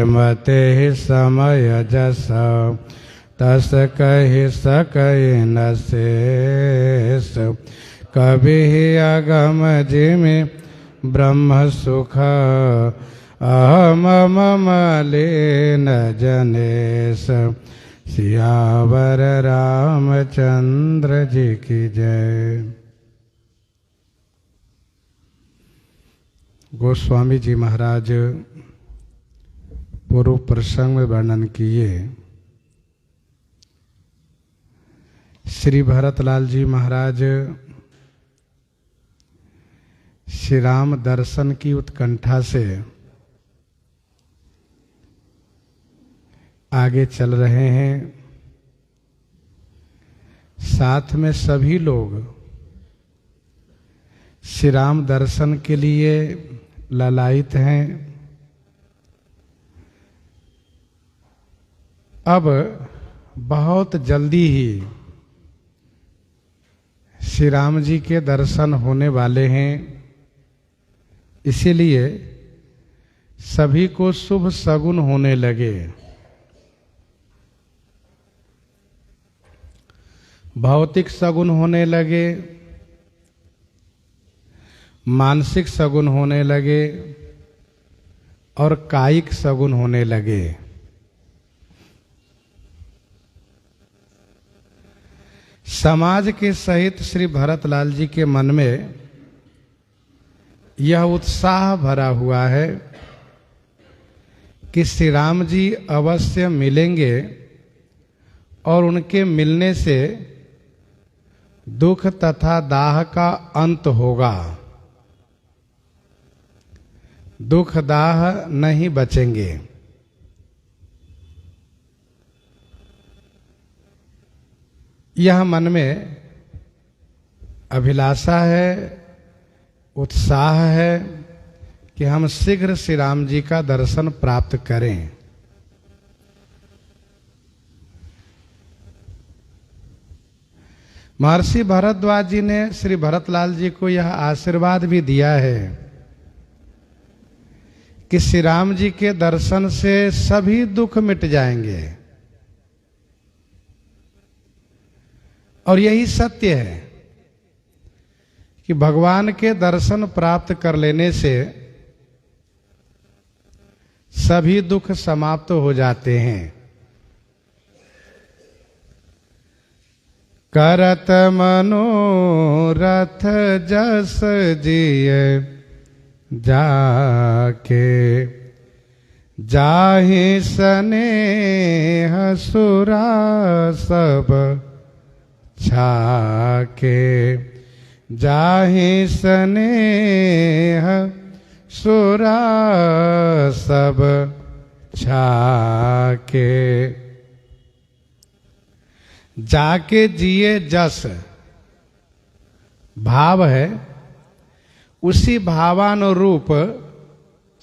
मते समय जस तस कहि सकहि न शेष। कभी अगम जिमि ब्रह्म सुख अहम मम लीन जनेश। सियावर रामचंद्र जी की जय। गोस्वामी जी महाराज पूर्व प्रसंग में वर्णन किए श्री भरतलाल जी महाराज श्री राम दर्शन की उत्कंठा से आगे चल रहे हैं। साथ में सभी लोग श्री राम दर्शन के लिए ललायित हैं। अब बहुत जल्दी ही श्री राम जी के दर्शन होने वाले हैं। इसीलिए सभी को शुभ शगुन होने लगे। भौतिक शगुन होने लगे, मानसिक शगुन होने लगे और कायिक शगुन होने लगे। समाज के सहित श्री भरतलाल जी के मन में यह उत्साह भरा हुआ है कि श्री राम जी अवश्य मिलेंगे और उनके मिलने से दुख तथा दाह का अंत होगा। दुख दाह नहीं बचेंगे। यह मन में अभिलाषा है, उत्साह है कि हम शीघ्र श्री राम जी का दर्शन प्राप्त करें। महर्षि भरद्वाज जी ने श्री भरतलाल जी को यह आशीर्वाद भी दिया है कि श्री राम जी के दर्शन से सभी दुख मिट जाएंगे। और यही सत्य है कि भगवान के दर्शन प्राप्त कर लेने से सभी दुख समाप्त हो जाते हैं। करत मनोरथ जस जिय जाके जाहि स्नेह सुरा सब छाके। जाहि स्नेह सुरा सब छाके। जाके जिए जस भाव है, उसी भावानुरूप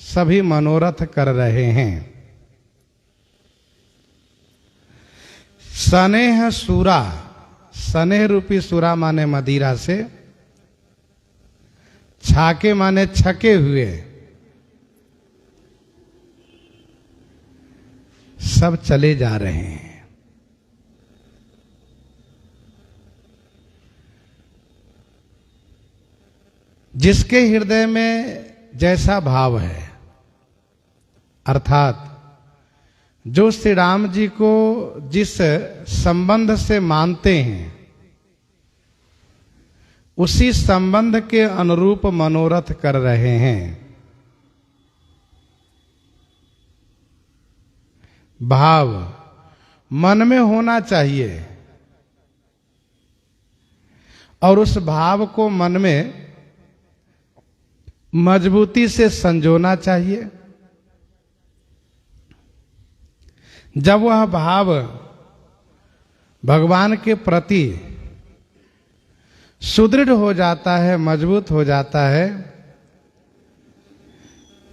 सभी मनोरथ कर रहे हैं। स्नेह सुरा, स्नेह रूपी सुरा माने मदिरा से, छाके माने छके हुए, सब चले जा रहे हैं। जिसके हृदय में जैसा भाव है, अर्थात जो श्री राम जी को जिस संबंध से मानते हैं, उसी संबंध के अनुरूप मनोरथ कर रहे हैं। भाव मन में होना चाहिए और उस भाव को मन में मजबूती से संजोना चाहिए। जब वह भाव भगवान के प्रति सुदृढ़ हो जाता है, मजबूत हो जाता है,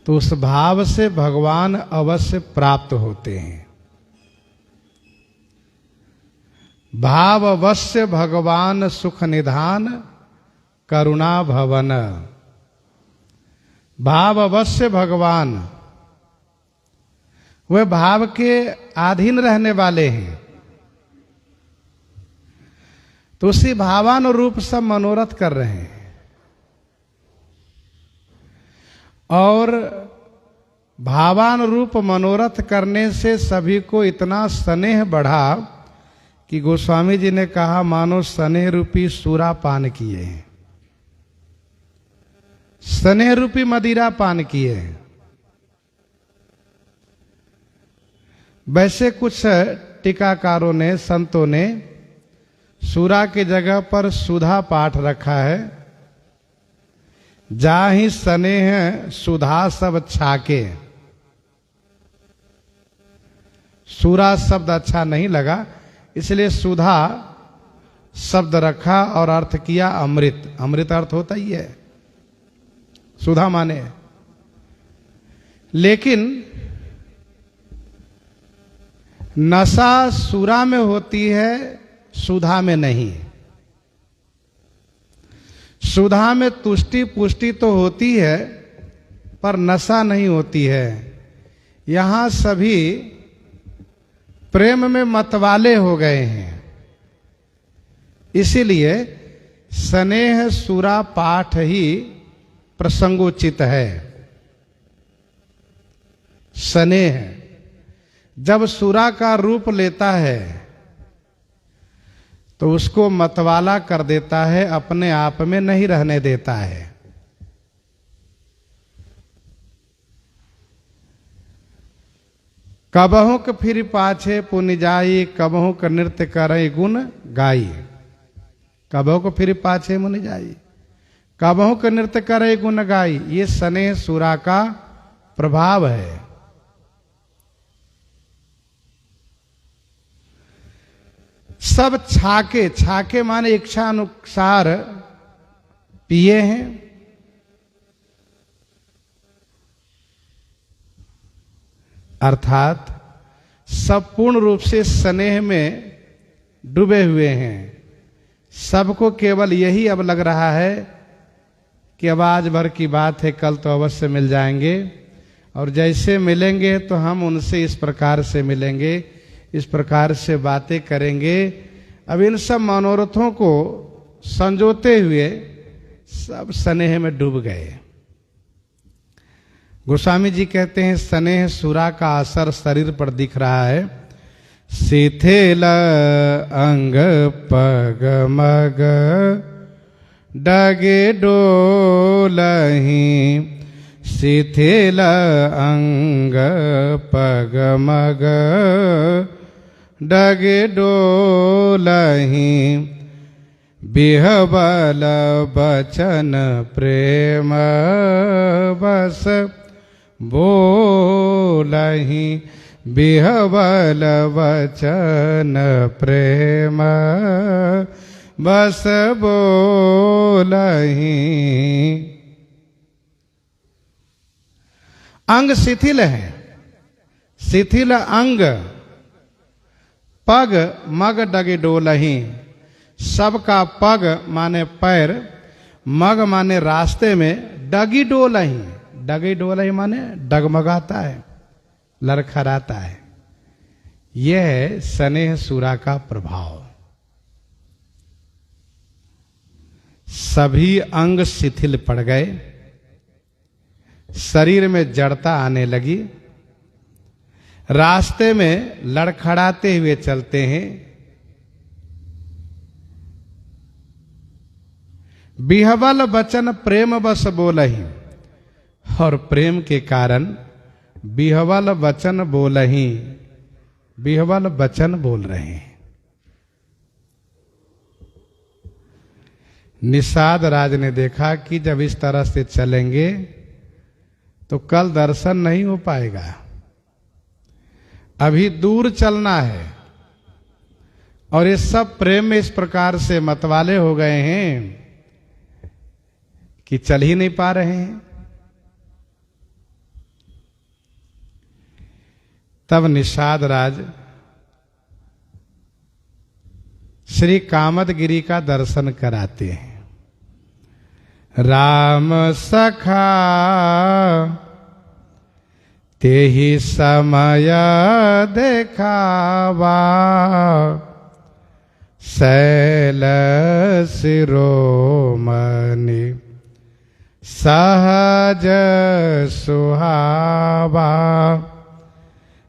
तो उस भाव से भगवान अवश्य प्राप्त होते हैं। भाव अवश्य भगवान सुख निधान करुणा भवन। भाव अवश्य भगवान वे भाव के अधीन रहने वाले हैं। तो उसी भावानुरूप सब मनोरथ कर रहे हैं। और भावानुरूप मनोरथ करने से सभी को इतना स्नेह बढ़ा कि गोस्वामी जी ने कहा मानो स्नेह रूपी सूरा पान किए हैं, स्नेह रूपी मदिरा पान किए हैं। वैसे कुछ टीकाकारों ने, संतों ने सूरा की जगह पर सुधा पाठ रखा है। जाहि स्नेह सुधा सब छाके। सूरा शब्द अच्छा नहीं लगा, इसलिए सुधा शब्द रखा और अर्थ किया अमृत। अमृत अर्थ होता ही है, सुधा माने। लेकिन नशा सूरा में होती है, सुधा में नहीं। सुधा में तुष्टि पुष्टि तो होती है, पर नशा नहीं होती है। यहां सभी प्रेम में मतवाले हो गए हैं। इसीलिए स्नेह सूरा पाठ ही प्रसंगोचित है। स्नेह जब सूरा का रूप लेता है तो उसको मतवाला कर देता है, अपने आप में नहीं रहने देता है। कबहु के फिर पाछे पुनि जाई, कबहु का नृत्य करे गुण गाई। कबहु को फिर पाछे मुनि जाई, कबहु का नृत्य करे गुण गाई। ये स्नेह सूरा का प्रभाव है। सब छाके, छाके माने इच्छा अनुसार पिए हैं। अर्थात सब पूर्ण रूप से स्नेह में डूबे हुए हैं। सबको केवल यही अब लग रहा है कि अब आज भर की बात है, कल तो अवश्य मिल जाएंगे, और जैसे मिलेंगे तो हम उनसे इस प्रकार से मिलेंगे, इस प्रकार से बातें करेंगे। अब इन सब मनोरथों को संजोते हुए सब स्नेह में डूब गए। गोस्वामी जी कहते हैं स्नेह सूरा का असर शरीर पर दिख रहा है। शिथिल अंग पग मग डगे डोलहि, शिथिल अंग पग मग डगे डोलहि, बिहबल बचन प्रेम बस बोलहि, बिहबल वचन प्रेम बस बोलहि। अंग शिथिल है, शिथिल अंग, पग मग डगे डोलहि। सबका पग माने पैर, मग माने रास्ते में, डगी डोलहि, डगी डोलहि माने डगमगाता है, लड़खड़ाता है। यह है स्नेह सूरा का प्रभाव। सभी अंग शिथिल पड़ गए, शरीर में जड़ता आने लगी, रास्ते में लड़खड़ाते हुए चलते हैं। बिहबल वचन प्रेम बस बोलहि, और प्रेम के कारण बिहबल वचन बोलहि, बिहबल वचन बोल रहे हैं। निषाद राज ने देखा कि जब इस तरह से चलेंगे तो कल दर्शन नहीं हो पाएगा, अभी दूर चलना है। और ये सब प्रेम में इस प्रकार से मतवाले हो गए हैं कि चल ही नहीं पा रहे हैं। तब निषाद राज श्री कामदगिरी का दर्शन कराते हैं। राम सखा तेहि समय देखावा शैल शिरोमणि सहज सुहावा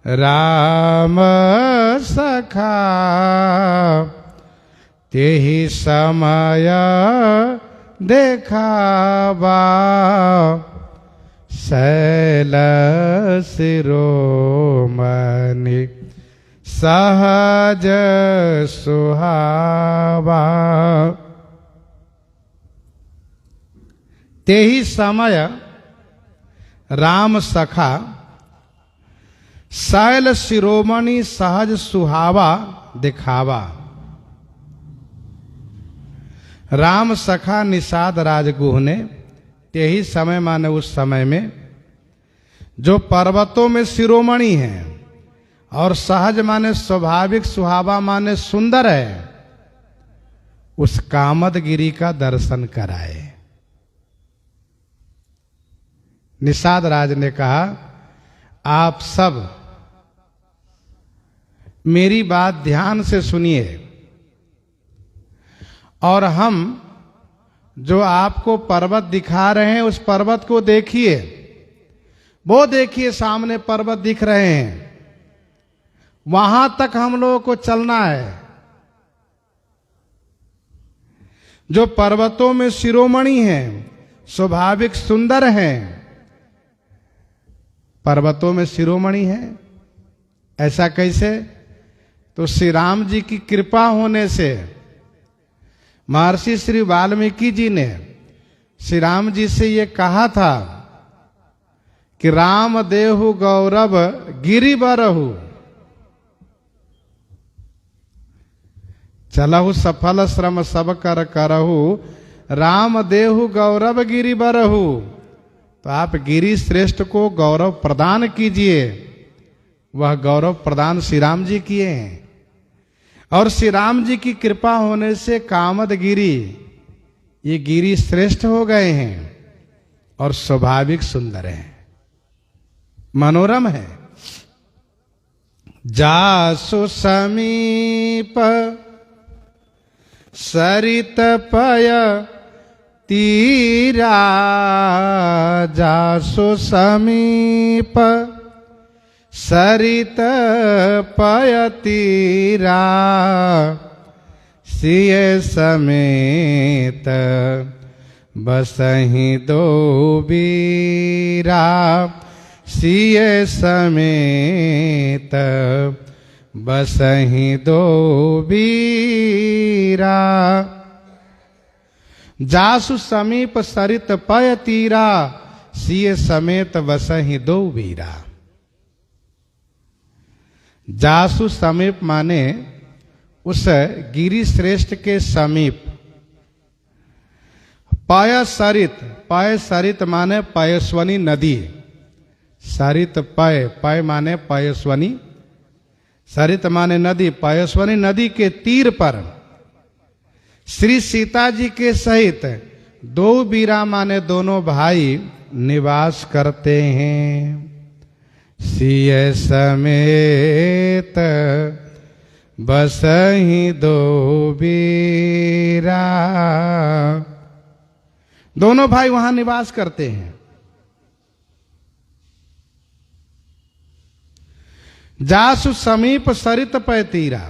राम सखा तेहि समय देखावा शैल शिरोमणि सहज सुहावा। तेहि समय राम सखा शैल शिरोमणि सहज सुहावा दिखावा। राम सखा निषाद राजगुह ने तेहि समय माने उस समय में जो पर्वतों में शिरोमणि है और सहज माने स्वाभाविक सुहावा माने सुंदर है, उस कामदगिरी का दर्शन कराए। निषाद राज ने कहा, आप सब मेरी बात ध्यान से सुनिए और हम जो आपको पर्वत दिखा रहे हैं उस पर्वत को देखिए। वो देखिए सामने पर्वत दिख रहे हैं, वहां तक हम लोगों को चलना है। जो पर्वतों में शिरोमणि हैं, स्वाभाविक सुंदर हैं, पर्वतों में शिरोमणि हैं। ऐसा कैसे? तो श्री राम जी की कृपा होने से महर्षि श्री वाल्मीकि जी ने श्री राम जी से ये कहा था कि राम देहु गौरव गिरि बरहु, चलहु सफल श्रम सब कर करहु, राम देहु गौरव गिरि बरहु। तो आप गिरि श्रेष्ठ को गौरव प्रदान कीजिए। वह गौरव प्रदान श्री राम जी किए हैं और श्री राम जी की कृपा होने से कामदगिरी ये गिरि श्रेष्ठ हो गए हैं और स्वाभाविक सुंदर हैं, मनोरम है। जासु समीप सरित पय तीरा, जासु समीप सरित पय तीरा, सिय समेत बसहि दो बीरा, सिय समेत बसहि दो बीरा। जासु समीप सरित पय तीरा, सिय समेत बसहि दो बीरा। जासु समीप माने उस गिरि श्रेष्ठ के समीप। पय सरित, पय सरित माने पयस्वनी नदी। सरित पय, पय माने पयस्वनी, सरित माने नदी। पयस्वनी नदी के तीर पर श्री सीता जी के सहित दो बीरा माने दोनों भाई निवास करते हैं। सिय समेत बसहि दो बीरा, दोनों भाई वहां निवास करते हैं। जासु समीप सरित पय तीरा,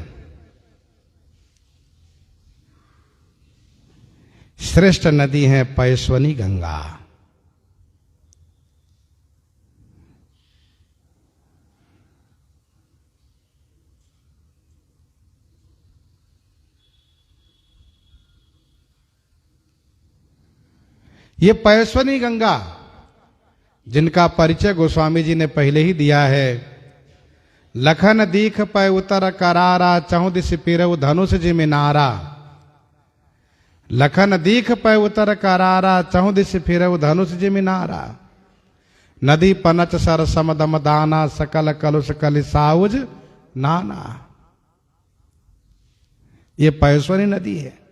श्रेष्ठ नदी है पयस्वनी गंगा। ये पयस्वनी गंगा जिनका परिचय गोस्वामी जी ने पहले ही दिया है। लखन दीख पय उतर करारा, चहुदिस पिरऊ धनुष जिमिनारा। लखन दीख पय उतर करारा, चहुदिस फिरऊ धनुष जिमिनारा। नदी पनच सर समदम दाना, सकल कलुष कलिसाउज नाना। ये पयस्वनी नदी है।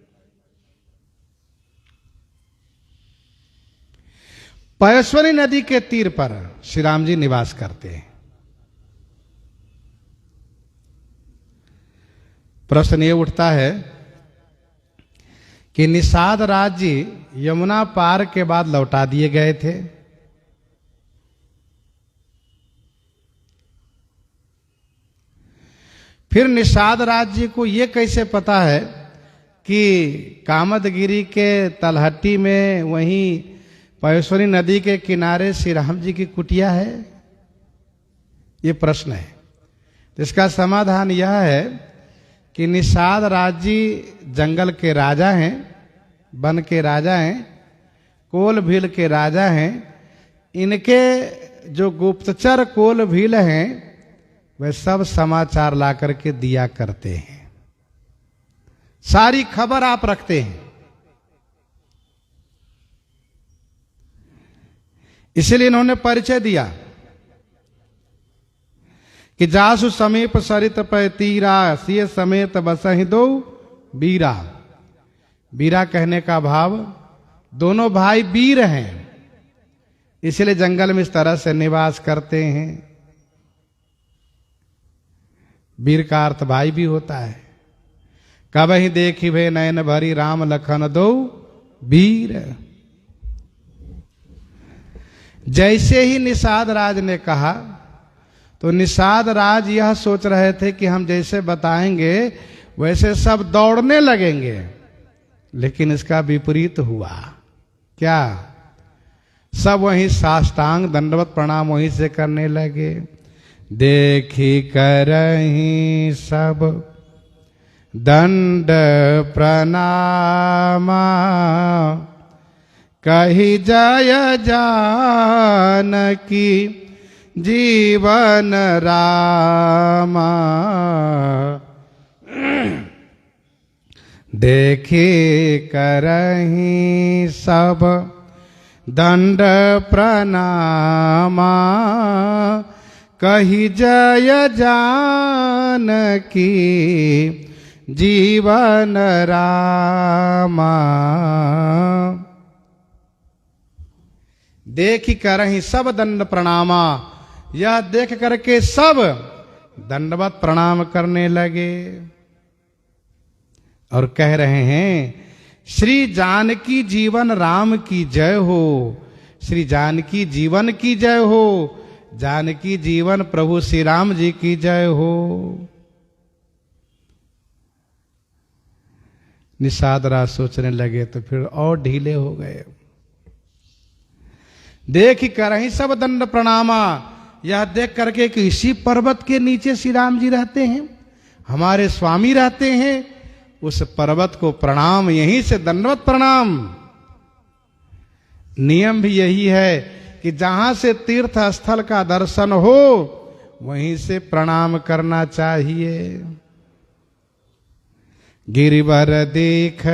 पयस्वनी नदी के तीर पर श्री राम जी निवास करते हैं। प्रश्न ये उठता है कि निषाद राज जी यमुना पार के बाद लौटा दिए गए थे। फिर निषाद राज जी को ये कैसे पता है कि कामदगिरी के तलहटी में वहीं पयस्वनी नदी के किनारे श्री राम जी की कुटिया है? ये प्रश्न है। तो इसका समाधान यह है कि निषाद राज जी जंगल के राजा हैं, वन के राजा हैं, कोल भील के राजा हैं। इनके जो गुप्तचर कोल भील हैं वे सब समाचार ला करके दिया करते हैं, सारी खबर आप रखते हैं। इसलिए इन्होंने परिचय दिया कि जासु समीप सरित पै तीरा, सिय समेत बसहि दो बीरा। बीरा कहने का भाव दोनों भाई वीर हैं, इसलिए जंगल में इस तरह से निवास करते हैं। वीर का अर्थ भाई भी होता है। कबहि देखी भे नयन भरी, राम लखन दो वीर। जैसे ही निषाद राज ने कहा तो निषाद राज यह सोच रहे थे कि हम जैसे बताएंगे वैसे सब दौड़ने लगेंगे, लेकिन इसका विपरीत हुआ। क्या? सब वहीं साष्टांग दंडवत प्रणाम वहीं से करने लगे। देखी करहीं सब दंड प्रणामा, कही जय जानकी जीवन रामा। देखे करहीं सब दंड प्रणामा, कही जय जानकी जीवन रामा। देख करहीं सब दंड प्रणामा, यह देख करके सब दंडवत प्रणाम करने लगे और कह रहे हैं, श्री जानकी जीवन राम की जय हो, श्री जानकी जीवन की जय हो, जानकी जीवन प्रभु श्री राम जी की जय हो। निषाद राज सोचने लगे तो फिर और ढीले हो गए। देख करहीं सब दंड प्रणामा, यह देख करके कि इसी पर्वत के नीचे श्री राम जी रहते हैं, हमारे स्वामी रहते हैं, उस पर्वत को प्रणाम, यहीं से दंडवत प्रणाम। नियम भी यही है कि जहां से तीर्थ स्थल का दर्शन हो वहीं से प्रणाम करना चाहिए। गिरिवर देख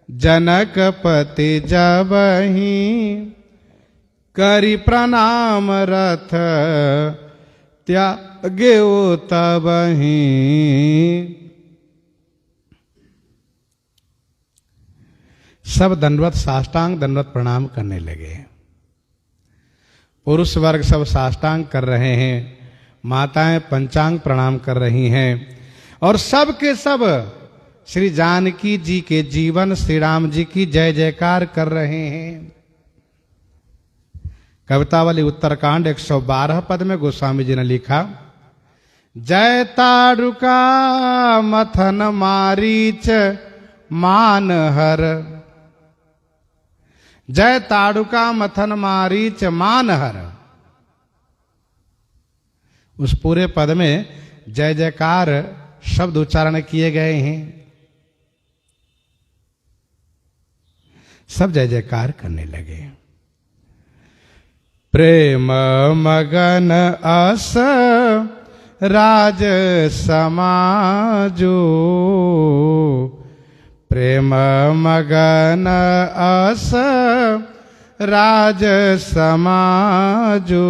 जनकपति जबहि, करि प्रणाम रथ त्याग्यो तबहि। सब दंडवत साष्टांग दंडवत प्रणाम करने लगे। पुरुष वर्ग सब साष्टांग कर रहे हैं, माताएं पंचांग प्रणाम कर रही हैं और सब के सब श्री जानकी जी के जीवन श्री राम जी की जय जयकार कर रहे हैं। कवितावली उत्तरकांड 112 पद में गोस्वामी जी ने लिखा, जय ताड़ुका मथन मारीच मानहर, जय ताड़ुका मथन मारीच मानहर। उस पूरे पद में जय जयकार शब्द उच्चारण किए गए हैं। सब जय जयकार करने लगे। प्रेम मगन अस राज समाजो, प्रेम मगन अस राज समाजो,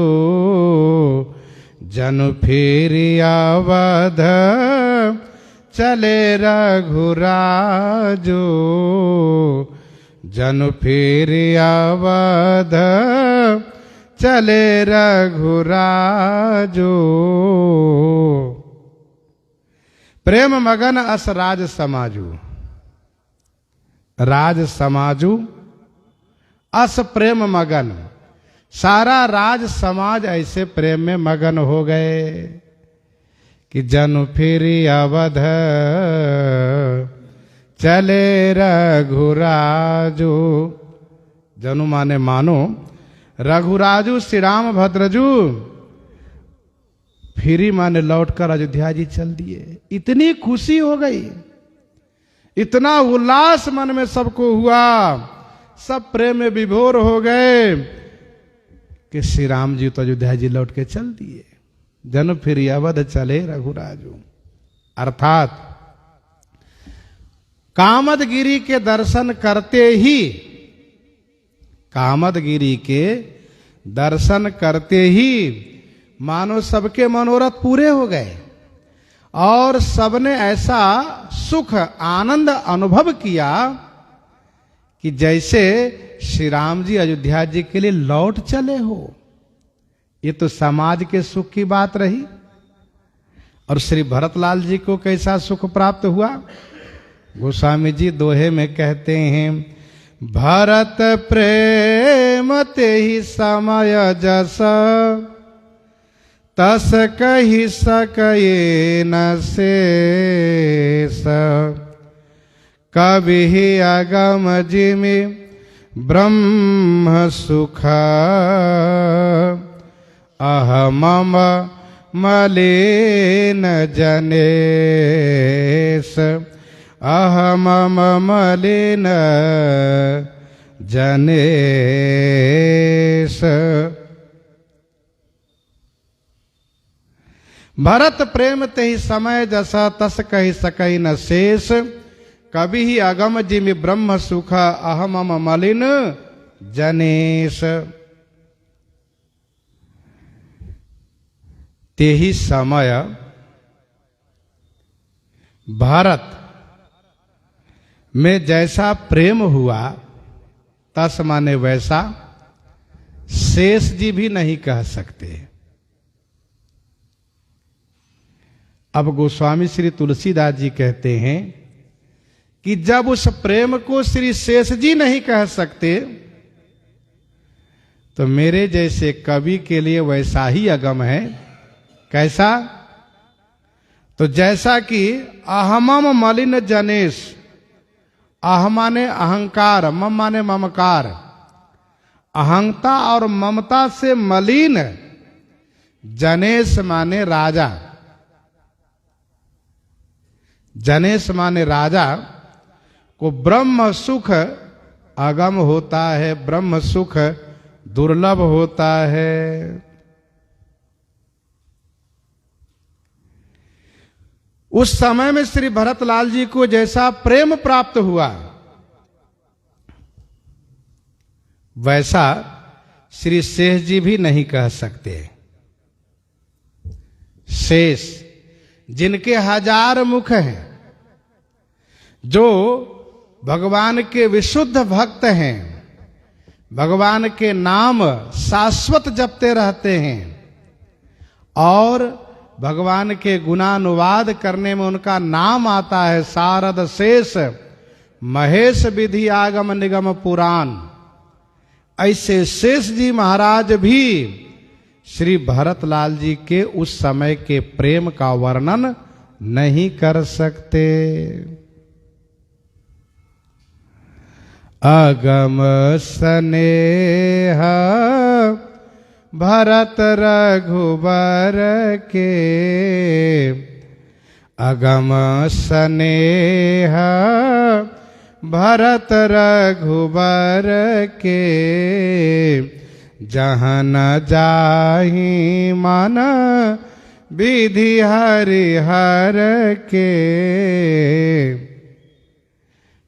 जनु फिर अवध चले रघुराजो, जनु फिर अवध चले रघुराजो। प्रेम मगन अस राज समाजू, राज समाजू अस प्रेम मगन। सारा राज समाज ऐसे प्रेम में मगन हो गए कि जनु फिर अवध चले रघुराजू। जनु माने मानो, रघुराजू श्री राम भद्रजू फिरी माने लौटकर अयोध्या जी चल दिए। इतनी खुशी हो गई, इतना उल्लास मन में सबको हुआ, सब प्रेम में विभोर हो गए कि श्री राम जी तो अयोध्या जी लौट के चल दिए। जन फिर अवध चले रघुराजू, अर्थात कामदगिरी के दर्शन करते ही, कामदगिरी के दर्शन करते ही मानो सबके मनोरथ पूरे हो गए और सबने ऐसा सुख आनंद अनुभव किया कि जैसे श्री राम जी अयोध्या जी के लिए लौट चले हो। ये तो समाज के सुख की बात रही। और श्री भरतलाल जी को कैसा सुख प्राप्त हुआ? गोस्वामी जी दोहे में कहते हैं, भरत प्रेम ते ही समय जस, तस कही सकये न शेष। कभी अगम जिमि ब्रह्म सुख, अहमम मलिन जनेश। अहमम मलिन जनेश। भरत प्रेम ते ही समय जसा, तस कही सकई न शेष। कभी ही अगम जिमि ब्रह्म सुख, अहमम मलिन जनेश। ते ही समय भारत में जैसा प्रेम हुआ, तस माने वैसा शेष जी भी नहीं कह सकते। अब गोस्वामी श्री तुलसीदास जी कहते हैं कि जब उस प्रेम को श्री शेष जी नहीं कह सकते, तो मेरे जैसे कवि के लिए वैसा ही अगम है। कैसा? तो जैसा कि अहमम मलिन जनेश, अह माने अहंकार, मम माने ममकार, अहंता और ममता से मलिन, जनेश माने राजा, जनेश माने राजा को ब्रह्म सुख अगम होता है, ब्रह्म सुख दुर्लभ होता है। उस समय में श्री भरतलाल जी को जैसा प्रेम प्राप्त हुआ, वैसा श्री शेष जी भी नहीं कह सकते। शेष जिनके 1000 मुख हैं, जो भगवान के विशुद्ध भक्त हैं, भगवान के नाम शाश्वत जपते रहते हैं और भगवान के गुणानुवाद करने में उनका नाम आता है, शारद शेष महेश विधि आगम निगम पुराण। ऐसे शेष जी महाराज भी श्री भरतलाल जी के उस समय के प्रेम का वर्णन नहीं कर सकते। अगम स्नेह भरत रघुबर के, अगम स्नेह भरत रघुबर के। जहाँ न जाहि मन विधि हरिहर के।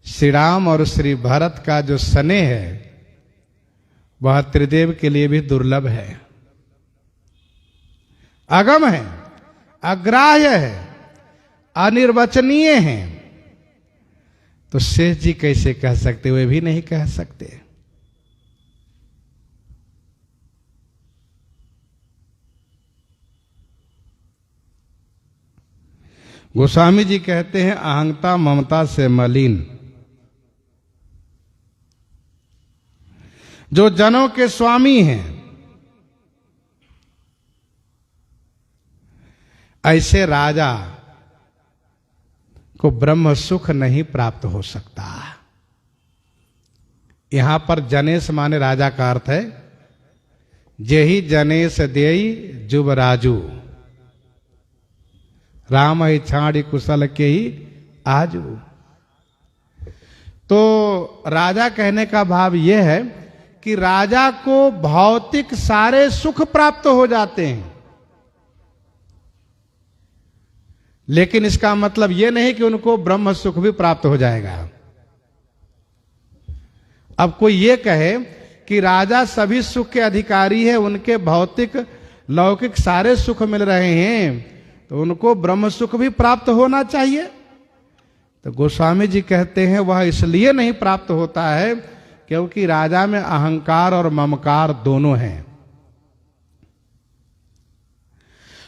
श्री राम और श्री भरत का जो स्नेह है वह त्रिदेव के लिए भी दुर्लभ है, अगम है, अग्राह्य है, अनिर्वचनीय है। तो शेष जी कैसे कह सकते? वे भी नहीं कह सकते। गोस्वामी जी कहते हैं अहंता ममता से मलिन जो जनों के स्वामी हैं, ऐसे राजा को ब्रह्म सुख नहीं प्राप्त हो सकता। यहां पर जनेश माने राजा का अर्थ है जेहि जनेश देई जुब राजू, राम ही छाड़ी कुशल के ही आजू। तो राजा कहने का भाव यह है कि राजा को भौतिक सारे सुख प्राप्त हो जाते हैं, लेकिन इसका मतलब यह नहीं कि उनको ब्रह्म सुख भी प्राप्त हो जाएगा। अब कोई ये कहे कि राजा सभी सुख के अधिकारी है, उनके भौतिक लौकिक सारे सुख मिल रहे हैं, तो उनको ब्रह्म सुख भी प्राप्त होना चाहिए। तो गोस्वामी जी कहते हैं वह इसलिए नहीं प्राप्त होता है क्योंकि राजा में अहंकार और ममकार दोनों हैं।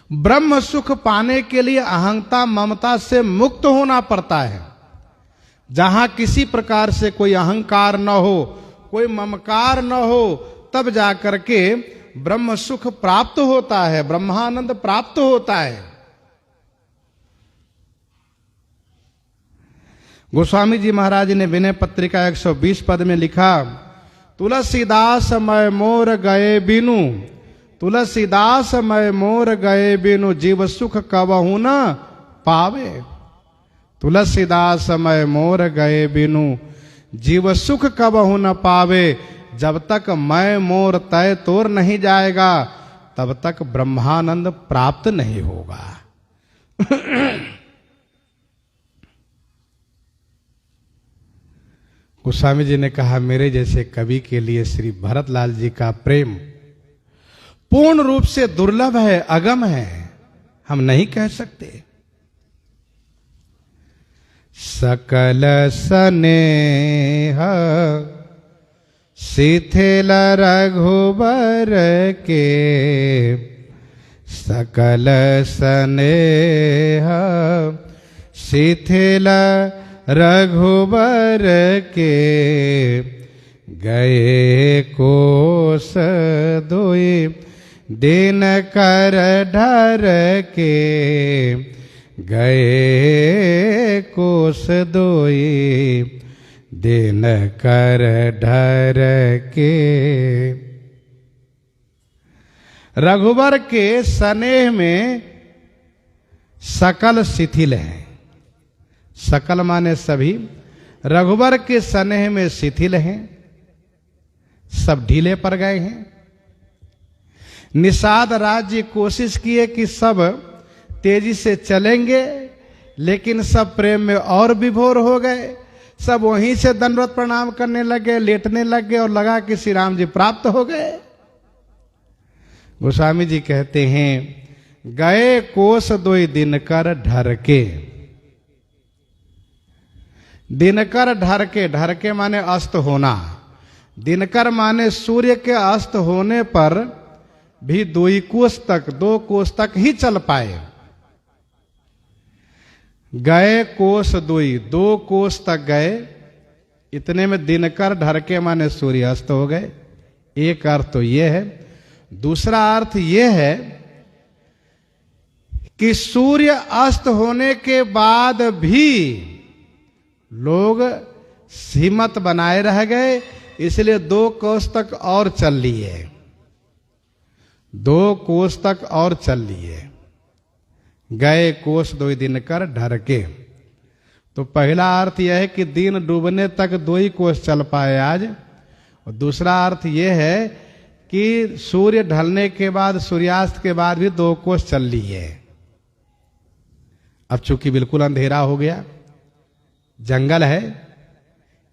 ब्रह्म सुख पाने के लिए अहंता ममता से मुक्त होना पड़ता है। जहां किसी प्रकार से कोई अहंकार न हो, कोई ममकार न हो, तब जाकर के ब्रह्म सुख प्राप्त होता है, ब्रह्मानंद प्राप्त होता है। गोस्वामी जी महाराज ने विनय पत्रिका 120 पद में लिखा, तुलसीदास मैं मोर गए बिनु, तुलसीदास मैं मोर गए बिनु जीव सुख कबहु न पावे। तुलसीदास मैं मोर गए बिनु जीव सुख कबहु न पावे। जब तक मैं मोर तय तोर नहीं जाएगा तब तक ब्रह्मानंद प्राप्त नहीं होगा। गोस्वामी जी ने कहा मेरे जैसे कवि के लिए श्री भरतलाल जी का प्रेम पूर्ण रूप से दुर्लभ है, अगम है, हम नहीं कह सकते। सकल स्नेह शिथिल रघुबर के, सकल स्नेह शिथिल रघुबर के, गए कोस दोई दिन कर ढर के, गए कोस दोई दिन कर ढर के। रघुबर के स्नेह में सकल शिथिल हैं, सकल माने सभी, रघुबर के स्नेह में शिथिल हैं, सब ढीले पड़ गए हैं। निषाद राज्य कोशिश किए कि सब तेजी से चलेंगे, लेकिन सब प्रेम में और विभोर हो गए, सब वहीं से दंडवत प्रणाम करने लगे, लेटने लगे और लगा कि श्री राम जी प्राप्त हो गए। गोस्वामी जी कहते हैं गए कोस दोई दिनकर ढर के। दिनकर ढर के, ढर के माने अस्त होना, दिनकर माने सूर्य के अस्त होने पर भी 2 कोस तक ही चल पाए। गए कोस 2 कोस तक गए, इतने में दिनकर ढर के माने सूर्य अस्त हो गए। एक अर्थ तो यह है। दूसरा अर्थ यह है कि सूर्य अस्त होने के बाद भी लोग हिम्मत बनाए रह गए, इसलिए 2 कोस तक और चल लिए, 2 कोस तक और चल लिए। गए कोस 2 दिन कर ढर के। तो पहला अर्थ यह है कि दिन डूबने तक 2 कोस चल पाए आज, और दूसरा अर्थ यह है कि सूर्य ढलने के बाद, सूर्यास्त के बाद भी 2 कोस चल लिए। अब चूंकि बिल्कुल अंधेरा हो गया, जंगल है,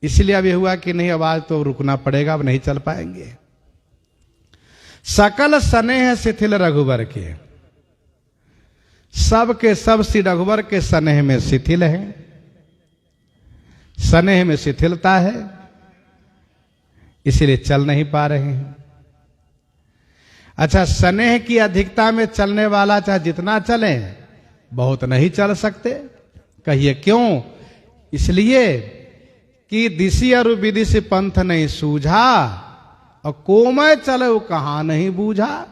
इसलिए अब यह हुआ कि नहीं, अब आज तो रुकना पड़ेगा, अब नहीं चल पाएंगे। सकल स्नेह शिथिल रघुबर के, सब के सब श्री रघुबर के स्नेह में शिथिल हैं, स्नेह में शिथिलता है, इसीलिए चल नहीं पा रहे हैं। अच्छा, स्नेह की अधिकता में चलने वाला चाहे जितना चले, बहुत नहीं चल सकते। कहिए क्यों? इसलिए कि दिशि और विदिशि पंथ नहीं सूझा, और कोमय चले वो कहां नहीं बूझा।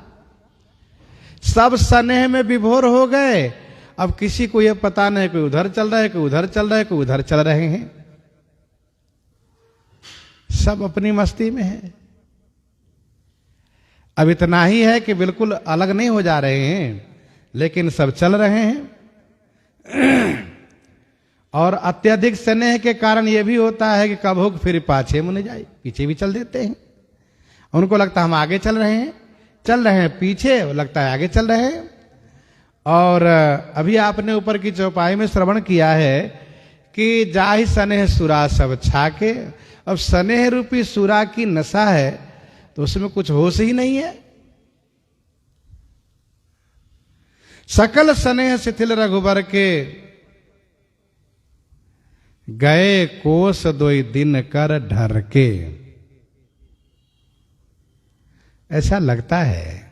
सब स्नेह में विभोर हो गए, अब किसी को यह पता नहीं कोई उधर चल रहा है, कोई उधर चल रहा है, कोई उधर चल रहे हैं। सब अपनी मस्ती में है। अब इतना ही है कि बिल्कुल अलग नहीं हो जा रहे हैं, लेकिन सब चल रहे हैं। और अत्यधिक स्नेह के कारण यह भी होता है कि कब फिर पाछे मुने जाए, पीछे भी चल देते हैं। उनको लगता है हम आगे चल रहे हैं पीछे, वो लगता है आगे चल रहे हैं। और अभी आपने ऊपर की चौपाई में श्रवण किया है कि जाहि स्नेह सुरा सब छाके। अब स्नेह रूपी सुरा की नशा है तो उसमें कुछ होश ही नहीं है। सकल स्नेह शिथिल रघुबर के, गए कोस दोई दिन कर ढर के। ऐसा लगता है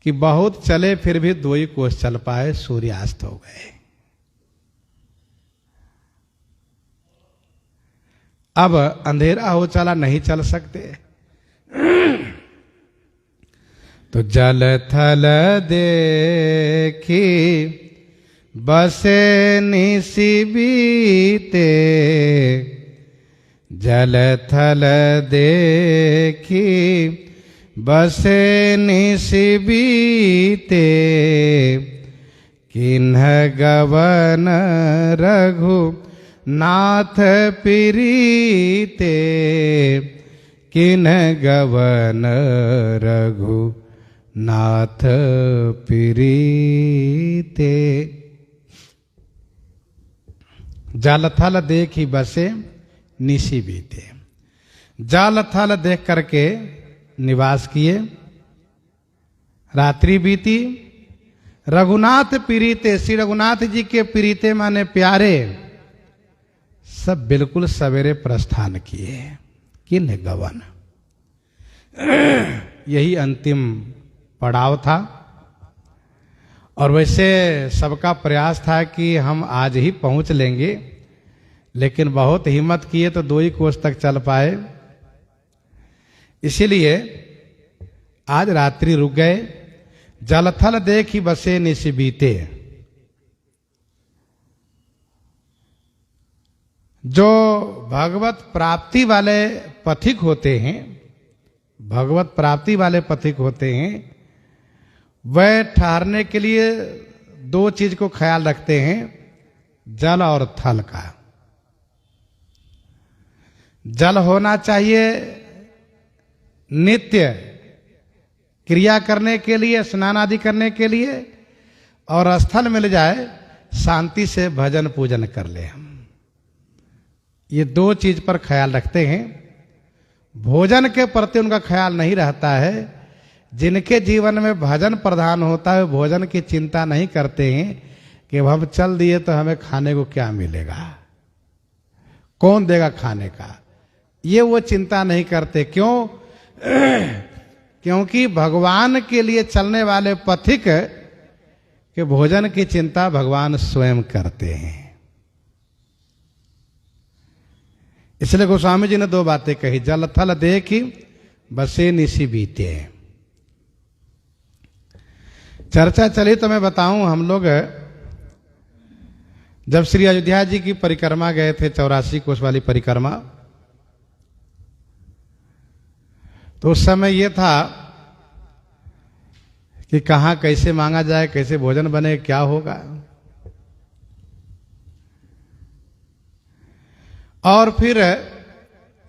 कि बहुत चले फिर भी 2 ही कोस चल पाए, सूर्यास्त हो गए। अब अंधेरा हो चला, नहीं चल सकते। तो जल थल देखी बसे निशि बीते, जल थल देखी बसे निशि बीते, किन्ह गवन रघु नाथ प्रीते, किन्ह गवन रघु नाथ प्रीते। जल थल देखी बसे निशि बीते, जल थल देख करके निवास किए, रात्रि बीती। रघुनाथ प्रीते, श्री रघुनाथ जी के प्रीते माने प्यारे, सब बिल्कुल सवेरे प्रस्थान किए। किन्ह गवन, यही अंतिम पड़ाव था। और वैसे सबका प्रयास था कि हम आज ही पहुंच लेंगे, लेकिन बहुत हिम्मत किए तो 2 ही कोस तक चल पाए। इसीलिए आज रात्रि रुक गए। जलथल देखी बसे निशि बीते। जो भगवत प्राप्ति वाले पथिक होते हैं, भगवत प्राप्ति वाले पथिक होते हैं, वह ठहरने के लिए 2 चीज को ख्याल रखते हैं, जल और थल का। जल होना चाहिए नित्य क्रिया करने के लिए, स्नान आदि करने के लिए, और स्थल मिल जाए शांति से भजन पूजन कर ले हम। ये 2 चीज पर ख्याल रखते हैं। भोजन के प्रति उनका ख्याल नहीं रहता है। जिनके जीवन में भजन प्रधान होता है, भोजन की चिंता नहीं करते हैं कि हम चल दिए तो हमें खाने को क्या मिलेगा, कौन देगा खाने का, ये वो चिंता नहीं करते। क्यों? क्योंकि भगवान के लिए चलने वाले पथिक के भोजन की चिंता भगवान स्वयं करते हैं। इसलिए गोस्वामी जी ने 2 बातें कही, जल थल देखी बसे निशि बीते। चर्चा चली तो मैं बताऊं, हम लोग जब श्री अयोध्या जी की परिक्रमा गए थे, 84 कोस वाली परिक्रमा, तो उस समय यह था कि कहां कैसे मांगा जाए, कैसे भोजन बने, क्या होगा। और फिर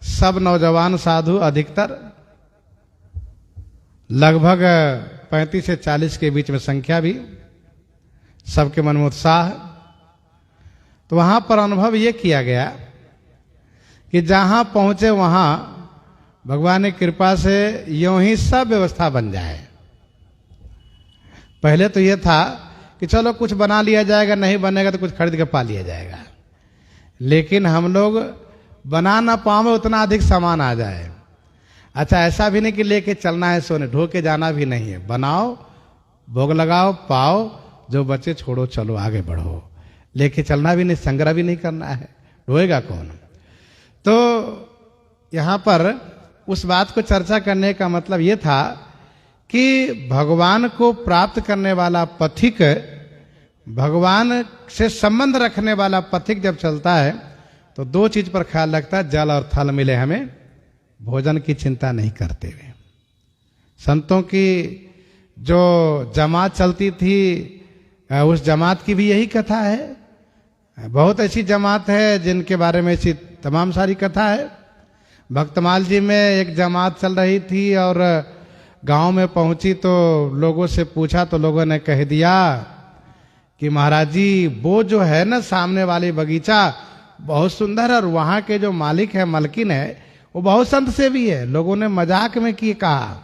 सब नौजवान साधु, अधिकतर लगभग 35 से 40 के बीच में संख्या भी, सबके मन में उत्साह। तो वहां पर अनुभव यह किया गया कि जहां पहुंचे वहां भगवान की कृपा से यूं ही सब व्यवस्था बन जाए। पहले तो यह था कि चलो कुछ बना लिया जाएगा, नहीं बनेगा तो कुछ खरीद के पा लिया जाएगा। लेकिन हम लोग बना ना पावे उतना अधिक सामान आ जाए। अच्छा, ऐसा भी नहीं कि लेके चलना है सोने, ढो के जाना भी नहीं है। बनाओ, भोग लगाओ, पाओ, जो बचे छोड़ो, चलो आगे बढ़ो। लेके चलना भी नहीं, संग्रह भी नहीं करना है, ढोएगा कौन। तो यहां पर उस बात को चर्चा करने का मतलब यह था कि भगवान को प्राप्त करने वाला पथिक, भगवान से संबंध रखने वाला पथिक जब चलता है तो दो चीज पर ख्याल रखता है, जल और थल मिले हमें, भोजन की चिंता नहीं करते हुए। संतों की जो जमात चलती थी, उस जमात की भी यही कथा है। बहुत ऐसी जमात है जिनके बारे में ऐसी तमाम सारी कथा है। भक्तमाल जी में एक जमात चल रही थी और गांव में पहुंची तो लोगों से पूछा तो लोगों ने कह दिया कि महाराज जी वो जो है ना सामने वाली बगीचा बहुत सुंदर है, और वहां के जो मालिक है, मलकिन है, वो बहुत संत से भी है। लोगों ने मजाक में की कहा,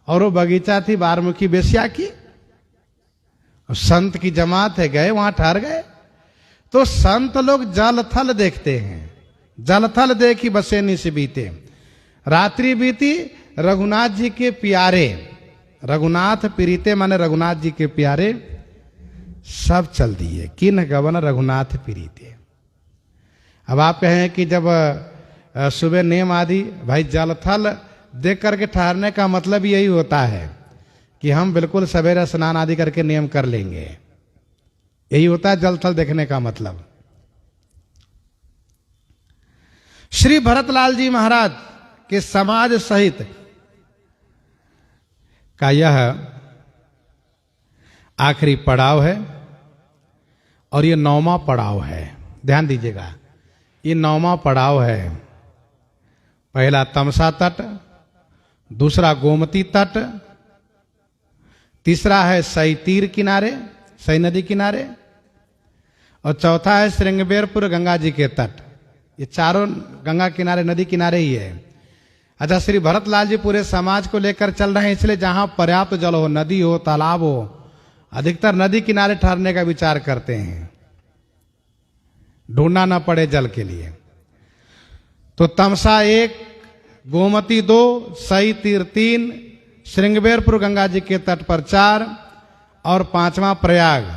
और वो बगीचा थी बारमुखी बेश्या की। संत की जमात है, गए वहां ठहर गए। तो संत लोग जल थल देखते हैं, जल थल देखी बसे निस बीते। रात्रि बीती रघुनाथ जी के प्यारे, रघुनाथ प्रीते माने रघुनाथ जी के प्यारे, सब चल दिए। किन गवन रघुनाथ प्रीते। अब आप कहें कि जब सुबह नेम आदि, भाई जल थल देख करके ठहरने का मतलब यही होता है कि हम बिल्कुल सवेरे स्नान आदि करके नियम कर लेंगे। यही होता है जल थल देखने का मतलब। श्री भरतलाल जी महाराज के समाज सहित का यह आखिरी पड़ाव है और ये 9वां पड़ाव है। ध्यान दीजिएगा, ये 9वां पड़ाव है। पहला तमसा तट, दूसरा गोमती तट, तीसरा है सई तीर किनारे, सई नदी किनारे, और चौथा है श्रृंगबेरपुर गंगा जी के तट। ये चारों गंगा किनारे, नदी किनारे ही है। अच्छा, श्री भरतलाल जी पूरे समाज को लेकर चल रहे हैं, इसलिए जहां पर्याप्त जल हो, नदी हो, तालाब हो, अधिकतर नदी किनारे ठहरने का विचार करते हैं, ढूंढना न पड़े जल के लिए। तो तमसा 1, गोमती 2, सई तीर 3, श्रृंगबेरपुर गंगा जी के तट पर 4 और 5वां प्रयाग।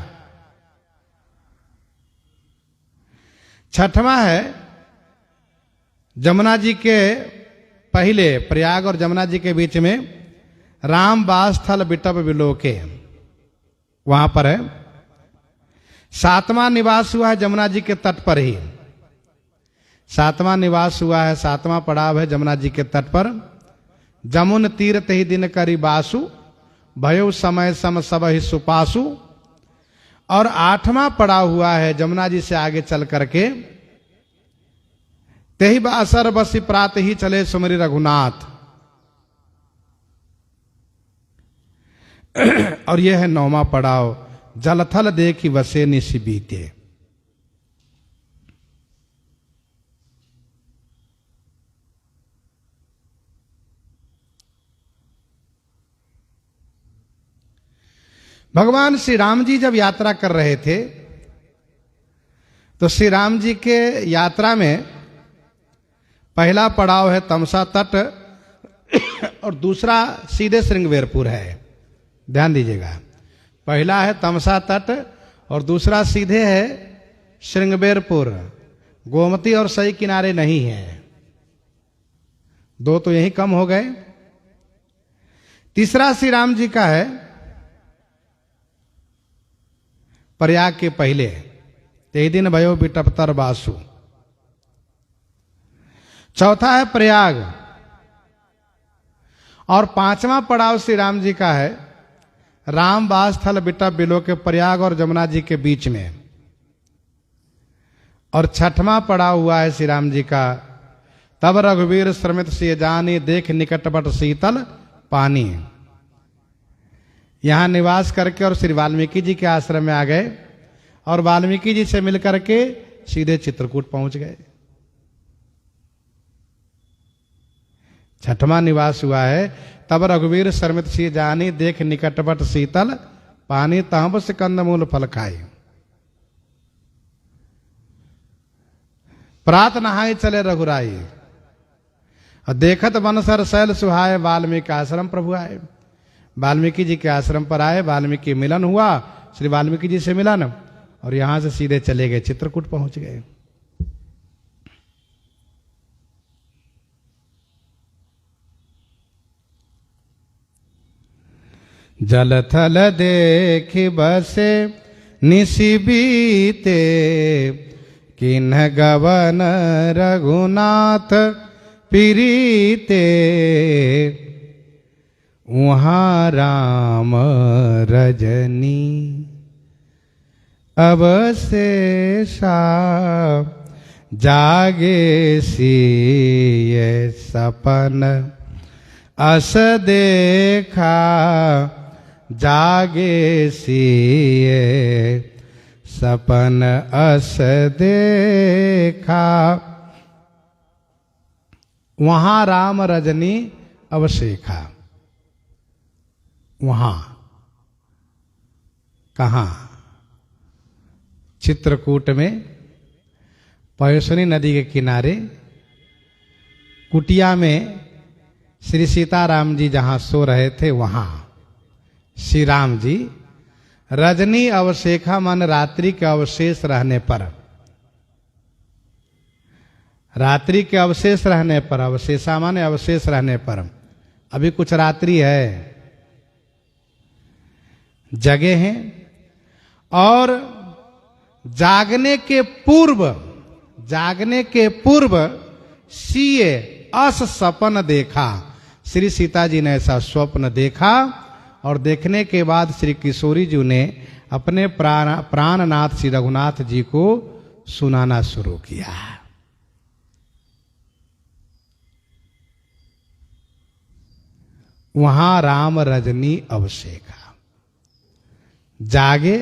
6वां है जमुना जी के पहले, प्रयाग और जमुना जी के बीच में राम वास स्थल बिटप बिलोके, वहां पर है। 7वां निवास हुआ है जमुना जी के तट पर ही, 7वां निवास हुआ है, 7वां पड़ाव है जमुना जी के तट पर। जमुन तीर तही दिन करी बासु, भयो समय सम सब ही सुपासु। और 8वां पड़ाव हुआ है जमुना जी से आगे चल करके, तेहि बासर बसी प्रात ही चले सुमरि रघुनाथ। और यह है 9वां पड़ाव, जलथल देखी बसे निश बीते। भगवान श्री राम जी जब यात्रा कर रहे थे तो श्री राम जी के यात्रा में पहला पड़ाव है तमसा तट और दूसरा सीधे श्रृंगबेरपुर है। ध्यान दीजिएगा, पहला है तमसा तट और दूसरा सीधे है श्रृंगबेरपुर। गोमती और सई किनारे नहीं है, 2 तो यही कम हो गए। तीसरा श्री राम जी का है प्रयाग के पहले, ते दिन भयो बिटपतर बासु। चौथा है प्रयाग और 5वां पड़ाव श्री राम जी का है राम वास स्थल बिटप बिलो के, प्रयाग और जमुना जी के बीच में। और 6वां पड़ाव हुआ है श्री राम जी का, तब रघुवीर श्रमित सिय जानी, देख निकटबट शीतल पानी। यहां निवास करके और श्री वाल्मीकि जी के आश्रम में आ गए और वाल्मीकि जी से मिलकर के सीधे चित्रकूट पहुंच गए। 6वां निवास हुआ है, तब रघुवीर शर्मित सी जानी, देख निकटबट शीतल पानी, तहब से कंदमूल फल खाए। प्रात नहाए चले रघुराई, और देखत बनसर शैल सुहाए, वाल्मीकि आश्रम प्रभु आए। वाल्मीकि जी के आश्रम पर आए, वाल्मीकि मिलन हुआ, श्री वाल्मीकि जी से मिलन, और यहां से सीधे चले गए, चित्रकूट पहुंच गए। जल थल देख बसे निशि बीते, किन्ह गवन रघुनाथ प्रीते, वहाँ राम रजनी अवशेषा, जागे सिए सपन अस देखा, जागे सिए सपन अस देखा, वहां राम रजनी अवशेखा। वहां कहां? चित्रकूट में पयोसनी नदी के किनारे कुटिया में श्री सीताराम जी जहां सो रहे थे, वहां श्री राम जी रजनी अवशेखा मन रात्रि के अवशेष रहने पर, रात्रि के अवशेष रहने पर, अवशेषा माने अवशेष रहने पर, अभी कुछ रात्रि है, जगे हैं, और जागने के पूर्व, जागने के पूर्व सीए अस सपन देखा, श्री सीता जी ने ऐसा स्वप्न देखा, और देखने के बाद श्री किशोरी जी ने अपने प्राणनाथ श्री रघुनाथ जी को सुनाना शुरू किया। वहां राम रजनी अवशेखा, जागे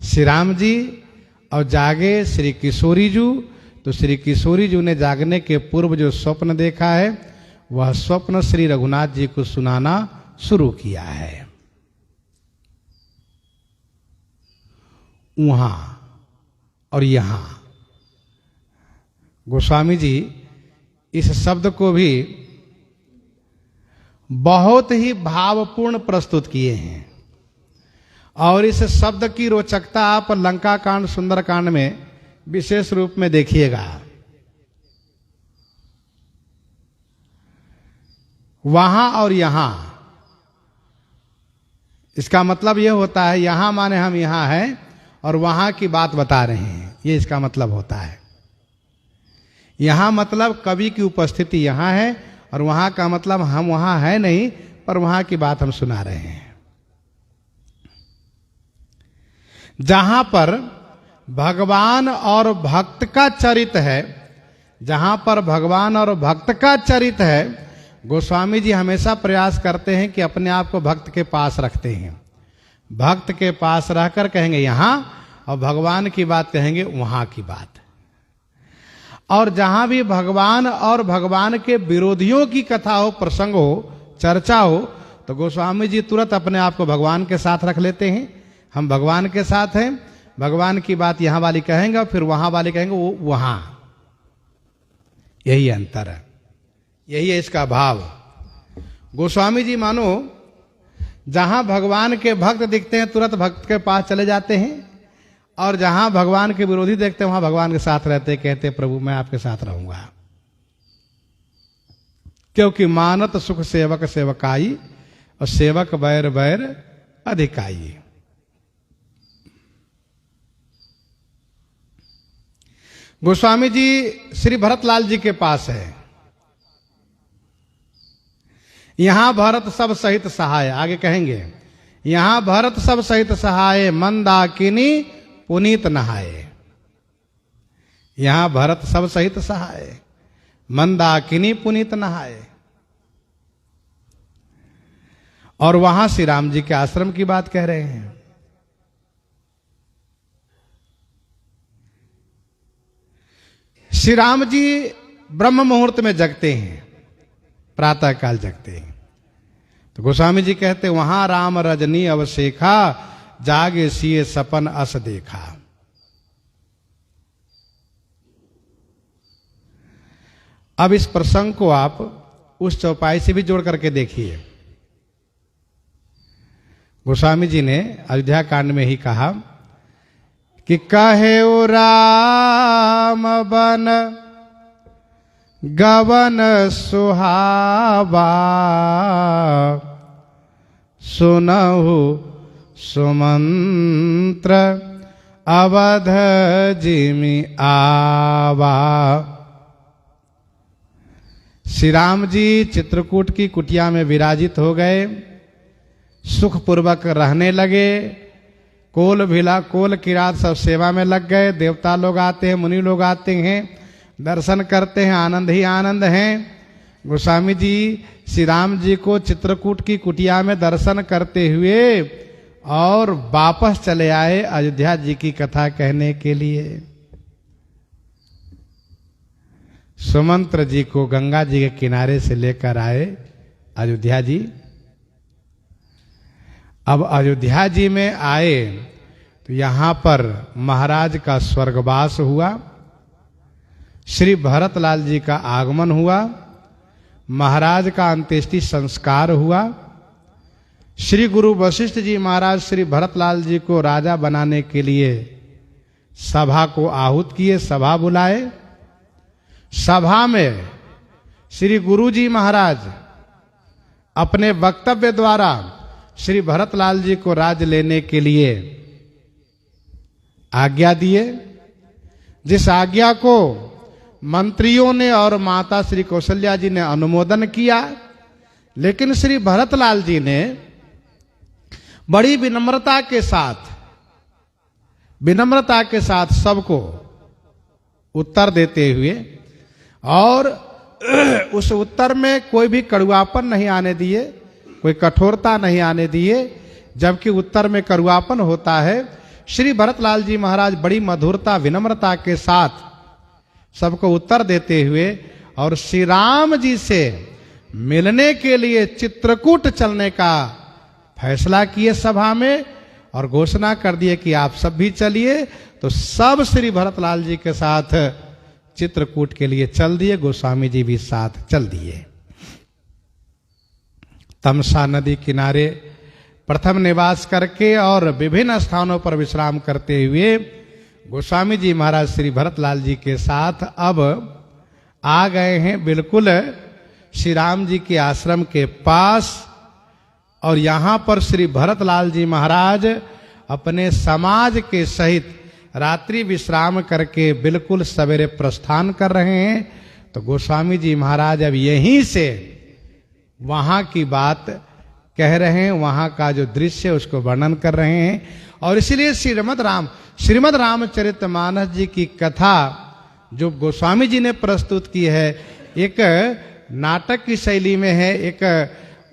श्री राम जी और जागे श्री किशोरी जी। तो श्री किशोरी जी ने जागने के पूर्व जो स्वप्न देखा है, वह स्वप्न श्री रघुनाथ जी को सुनाना शुरू किया है। वहां और यहां गोस्वामी जी इस शब्द को भी बहुत ही भावपूर्ण प्रस्तुत किए हैं, और इस शब्द की रोचकता आप लंका कांड सुंदर कांड में विशेष रूप में देखिएगा। वहां और यहां, इसका मतलब यह होता है, यहां माने हम यहां हैं और वहां की बात बता रहे हैं, ये इसका मतलब होता है। यहां मतलब कवि की उपस्थिति यहां है, और वहां का मतलब हम वहां है नहीं, पर वहां की बात हम सुना रहे हैं। जहां पर भगवान और भक्त का चरित्र है, जहां पर भगवान और भक्त का चरित्र है, गोस्वामी जी हमेशा प्रयास करते हैं कि अपने आप को भक्त के पास रखते हैं। भक्त के पास रहकर कहेंगे यहां, और भगवान की बात कहेंगे वहां की बात। और जहां भी भगवान और भगवान के विरोधियों की कथा हो, प्रसंग हो, चर्चा हो, तो गोस्वामी जी तुरंत अपने आप को भगवान के साथ रख लेते हैं। हम भगवान के साथ हैं, भगवान की बात यहां वाली कहेंगे और फिर वहां वाली कहेंगे वो वहां। यही अंतर है, यही है इसका भाव। गोस्वामी जी मानो जहां भगवान के भक्त दिखते हैं तुरंत भक्त के पास चले जाते हैं, और जहां भगवान के विरोधी देखते हैं वहां भगवान के साथ रहते, कहते प्रभु मैं आपके साथ रहूंगा। क्योंकि मानत सुख सेवक सेवकाई, और सेवक बैर बैर अधिकाई। गोस्वामी जी श्री भरतलाल जी के पास है। यहां भरत सब सहित सहाय, आगे कहेंगे यहां भरत सब सहित सहाय, मंदाकिनी पुनीत नहाए। यहां भरत सब सहित सहाय, मंदाकिनी पुनीत नहाए। और वहां श्री राम जी के आश्रम की बात कह रहे हैं। श्री राम जी ब्रह्म मुहूर्त में जगते हैं, प्रातः काल जगते हैं। तो गोस्वामी जी कहते वहां राम रजनी अवशेखा, जागे सिए सपन अस देखा। अब इस प्रसंग को आप उस चौपाई से भी जोड़ करके देखिए। गोस्वामी जी ने अयोध्या कांड में ही कहा कि कहे ओ राम बन गवन सुहावा, सुनहु सुमंत्र अवध जिमि आवा। श्री राम जी चित्रकूट की कुटिया में विराजित हो गए, सुखपूर्वक रहने लगे। कोल भिला कोल किरात सब सेवा में लग गए। देवता लोग आते हैं, मुनि लोग आते हैं, दर्शन करते हैं, आनंद ही आनंद हैं। गोस्वामी जी श्री राम जी को चित्रकूट की कुटिया में दर्शन करते हुए और वापस चले आए अयोध्या जी की कथा कहने के लिए। सुमंत्र जी को गंगा जी के किनारे से लेकर आए अयोध्या जी। अब अयोध्या जी में आए तो यहां पर महाराज का स्वर्गवास हुआ, श्री भरतलाल जी का आगमन हुआ, महाराज का अंत्येष्टि संस्कार हुआ। श्री गुरु वशिष्ठ जी महाराज श्री भरतलाल जी को राजा बनाने के लिए सभा को आहूत किए, सभा बुलाए। सभा में श्री गुरु जी महाराज अपने वक्तव्य द्वारा श्री भरतलाल जी को राज लेने के लिए आज्ञा दिए, जिस आज्ञा को मंत्रियों ने और माता श्री कौशल्या जी ने अनुमोदन किया। लेकिन श्री भरतलाल जी ने बड़ी विनम्रता के साथ सबको उत्तर देते हुए और उस उत्तर में कोई भी कड़ुआपन नहीं आने दिए, कोई कठोरता नहीं आने दिए। जबकि उत्तर में कड़ुआपन होता है, श्री भरतलाल जी महाराज बड़ी मधुरता विनम्रता के साथ सबको उत्तर देते हुए और श्री राम जी से मिलने के लिए चित्रकूट चलने का फैसला किए सभा में और घोषणा कर दिए कि आप सब भी चलिए। तो सब श्री भरतलाल जी के साथ चित्रकूट के लिए चल दिए, गोस्वामी जी भी साथ चल दिए। तमसा नदी किनारे प्रथम निवास करके और विभिन्न स्थानों पर विश्राम करते हुए गोस्वामी जी महाराज श्री भरतलाल जी के साथ अब आ गए हैं बिल्कुल श्री राम जी के आश्रम के पास। और यहाँ पर श्री भरतलाल जी महाराज अपने समाज के सहित रात्रि विश्राम करके बिल्कुल सवेरे प्रस्थान कर रहे हैं। तो गोस्वामी जी महाराज अब यहीं से वहाँ की बात कह रहे हैं, वहाँ का जो दृश्य उसको वर्णन कर रहे हैं। और इसलिए श्रीमद् रामचरितमानस जी की कथा जो गोस्वामी जी ने प्रस्तुत की है, एक नाटक की शैली में है, एक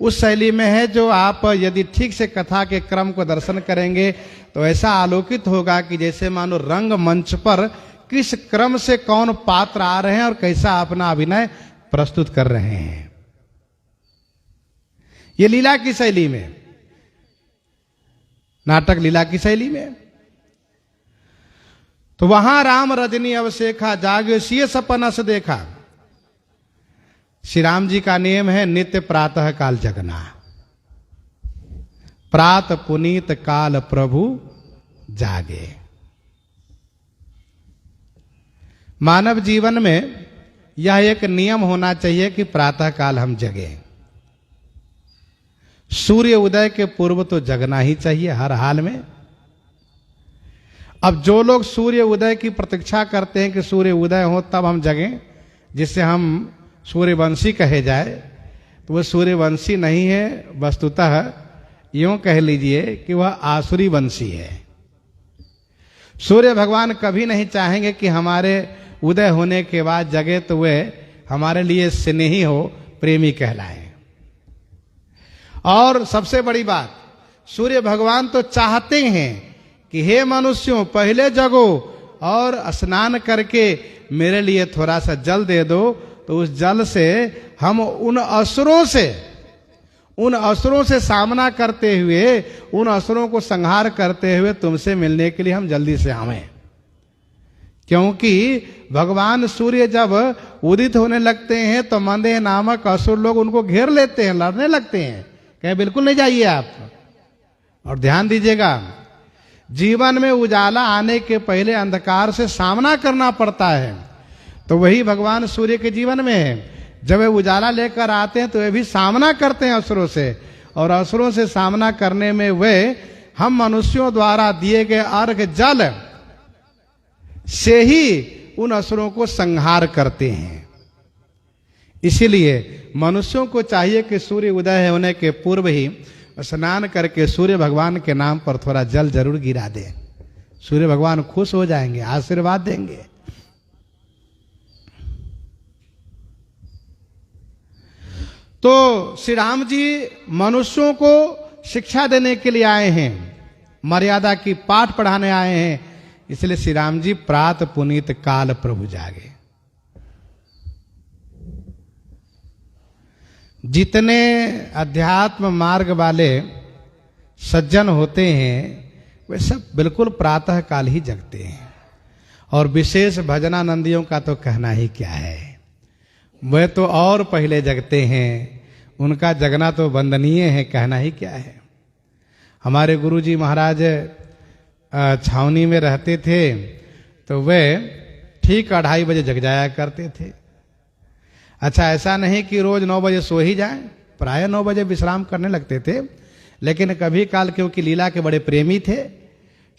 उस शैली में है जो आप यदि ठीक से कथा के क्रम को दर्शन करेंगे तो ऐसा आलोकित होगा कि जैसे मानो रंग मंच पर किस क्रम से कौन पात्र आ रहे हैं और कैसा अपना अभिनय प्रस्तुत कर रहे हैं। ये लीला की शैली में, नाटक लीला की शैली में। तो वहां राम रजनी अवसेखा जागे सिय सपन अस देखा। श्री राम जी का नियम है नित्य प्रातः काल जगना, प्रात पुनीत काल प्रभु जागे। मानव जीवन में यह एक नियम होना चाहिए कि प्रातः काल हम जगें। सूर्य उदय के पूर्व तो जगना ही चाहिए हर हाल में। अब जो लोग सूर्य उदय की प्रतीक्षा करते हैं कि सूर्य उदय हो तब हम जगें, जिससे हम सूर्यवंशी कहे जाए, तो वह सूर्यवंशी नहीं है, वस्तुतः यूं कह लीजिए कि वह आसुरी वंशी है। सूर्य भगवान कभी नहीं चाहेंगे कि हमारे उदय होने के बाद जगे तो वे हमारे लिए स्नेही हो, प्रेमी कहलाए। और सबसे बड़ी बात, सूर्य भगवान तो चाहते हैं कि हे मनुष्यों पहले जगो और स्नान करके मेरे लिए थोड़ा सा जल दे दो, तो उस जल से हम उन असुरों से सामना करते हुए, उन असुरों को संहार करते हुए तुमसे मिलने के लिए हम जल्दी से आवें। क्योंकि भगवान सूर्य जब उदित होने लगते हैं तो मंदेह नामक असुर लोग उनको घेर लेते हैं, लड़ने लगते हैं। कहें बिल्कुल नहीं जाइए आप। और ध्यान दीजिएगा, जीवन में उजाला आने के पहले अंधकार से सामना करना पड़ता है। तो वही भगवान सूर्य के जीवन में है। जब वे उजाला लेकर आते हैं तो वे भी सामना करते हैं असुरों से, और असुरों से सामना करने में वे हम मनुष्यों द्वारा दिए गए अर्घ जल से ही उन असुरों को संहार करते हैं। इसीलिए मनुष्यों को चाहिए कि सूर्य उदय होने के पूर्व ही स्नान करके सूर्य भगवान के नाम पर थोड़ा जल जरूर गिरा दें। सूर्य भगवान खुश हो जाएंगे, आशीर्वाद देंगे। तो श्री राम जी मनुष्यों को शिक्षा देने के लिए आए हैं, मर्यादा की पाठ पढ़ाने आए हैं। इसलिए श्री राम जी प्रात पुनीत काल प्रभु जागे। जितने अध्यात्म मार्ग वाले सज्जन होते हैं वे सब बिल्कुल प्रातः काल ही जगते हैं। और विशेष भजनानंदियों का तो कहना ही क्या है, वे तो और पहले जगते हैं। उनका जगना तो वंदनीय है, कहना ही क्या है। हमारे गुरुजी महाराज छावनी में रहते थे तो वे ठीक 2:30 बजे जग जाया करते थे। अच्छा, ऐसा नहीं कि रोज 9 बजे सो ही जाएं, प्राय 9 बजे विश्राम करने लगते थे। लेकिन कभी काल क्योंकि लीला के बड़े प्रेमी थे,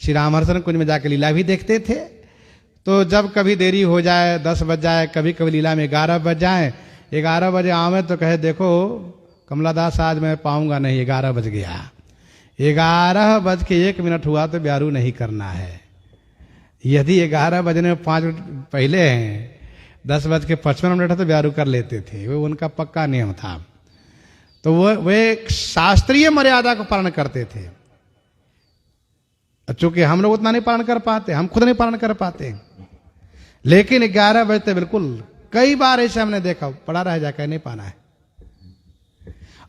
श्री रामहर्षण कुंज में जाकर लीला भी देखते थे। तो जब कभी देरी हो जाए, 10 बज जाए, कभी कभी लीला में 11 बज जाए, 11 बजे आवे तो कहे देखो कमलादास आज मैं पाऊंगा नहीं, 11 बज गया। 11:01 हुआ तो ब्यारू नहीं करना है। यदि 11 बजने में 5 मिनट पहले हैं, 10:55 है तो ब्यारू कर लेते थे। वो उनका पक्का नियम था। तो वे शास्त्रीय मर्यादा को पालन करते थे। चूंकि हम लोग उतना नहीं पालन कर पाते, हम खुद नहीं पालन कर पाते, लेकिन 11 बजते बिल्कुल कई बार ऐसे हमने देखा, पड़ा रह जाकर नहीं पाना है।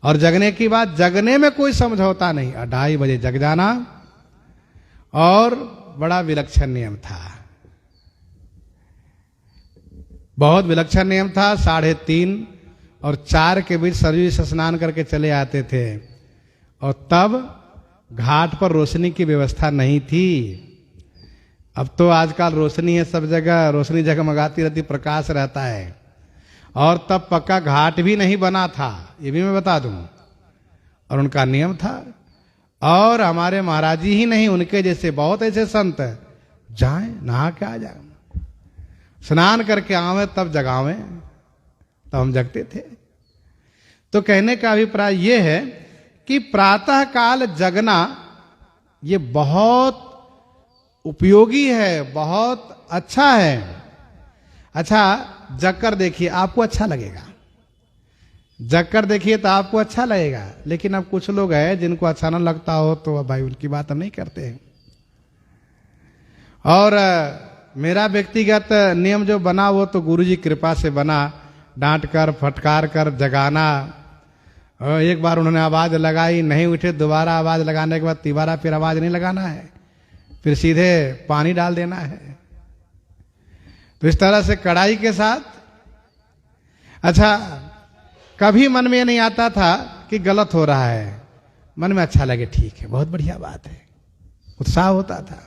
और जगने की बात, जगने में कोई समझौता नहीं, 2:30 बजे जग जाना। और बड़ा विलक्षण नियम था, बहुत विलक्षण नियम था। 3:30 और 4 के बीच सरयू से स्नान करके चले आते थे। और तब घाट पर रोशनी की व्यवस्था नहीं थी। अब तो आजकल रोशनी है, सब जगह रोशनी जगमगाती रहती, प्रकाश रहता है। और तब पक्का घाट भी नहीं बना था, ये भी मैं बता दूं। और उनका नियम था। और हमारे महाराज जी ही नहीं, उनके जैसे बहुत ऐसे संत जाएं, नहा के आ जाए, स्नान करके आवे तब जगावे, तब हम जगते थे। तो कहने का अभिप्राय यह है कि प्रातः काल जगना ये बहुत उपयोगी है, बहुत अच्छा है। अच्छा, जगकर देखिए, आपको अच्छा लगेगा। जगकर देखिए तो आपको अच्छा लगेगा। लेकिन अब कुछ लोग हैं जिनको अच्छा ना लगता हो तो भाई उनकी बात हम नहीं करते हैं। और मेरा व्यक्तिगत नियम जो बना वो तो गुरुजी कृपा से बना, डांट कर फटकार कर जगाना। एक बार उन्होंने आवाज लगाई, नहीं उठे, दोबारा आवाज लगाने के बाद तिबारा फिर आवाज नहीं लगाना है, फिर सीधे पानी डाल देना है। तो इस तरह से कड़ाई के साथ। अच्छा, कभी मन में नहीं आता था कि गलत हो रहा है, मन में अच्छा लगे, ठीक है, बहुत बढ़िया बात है, उत्साह होता था।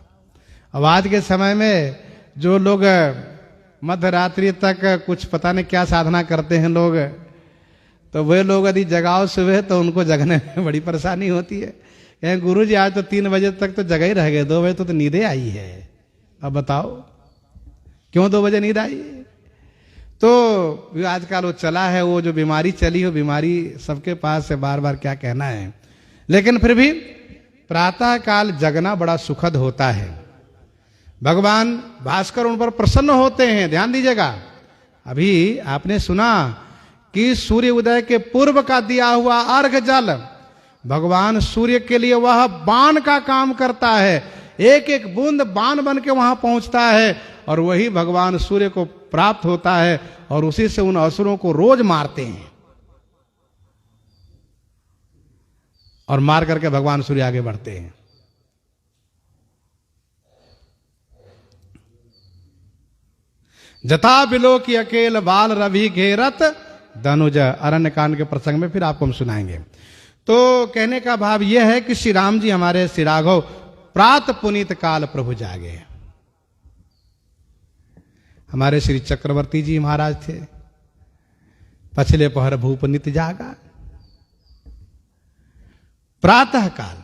अब आज के समय में जो लोग मध्य रात्रि तक कुछ पता नहीं क्या साधना करते हैं लोग, तो वे लोग यदि जगाओ सुबह तो उनको जगने में बड़ी परेशानी होती है। कहें गुरु जी आज तो 3 बजे तक तो जगह ही रह गए, 2 बजे तो नींदे आई है। अब बताओ क्यों 2 बजे नींद आई? तो आजकल वो चला है, वो जो बीमारी चली हो, बीमारी सबके पास है, बार बार क्या कहना है। लेकिन फिर भी प्रातः काल जगना बड़ा सुखद होता है। भगवान भास्कर उन पर प्रसन्न होते हैं। ध्यान दीजिएगा, अभी आपने सुना कि सूर्य उदय के पूर्व का दिया हुआ अर्घ जल भगवान सूर्य के लिए वह बाण का काम करता है। एक एक बूंद बाण बन के वहां पहुंचता है और वही भगवान सूर्य को प्राप्त होता है और उसी से उन असुरों को रोज मारते हैं। और मार करके भगवान सूर्य आगे बढ़ते हैं। जथा बिलो की अकेल बाल रवि घेरत धनुज। अरण्य कांड के प्रसंग में फिर आपको हम सुनाएंगे। तो कहने का भाव यह है कि श्री राम जी हमारे श्री राघव प्रात पुनीत काल प्रभु जागे। हमारे श्री चक्रवर्ती जी महाराज थे, पछले पहर भूप नित जागा। प्रातः काल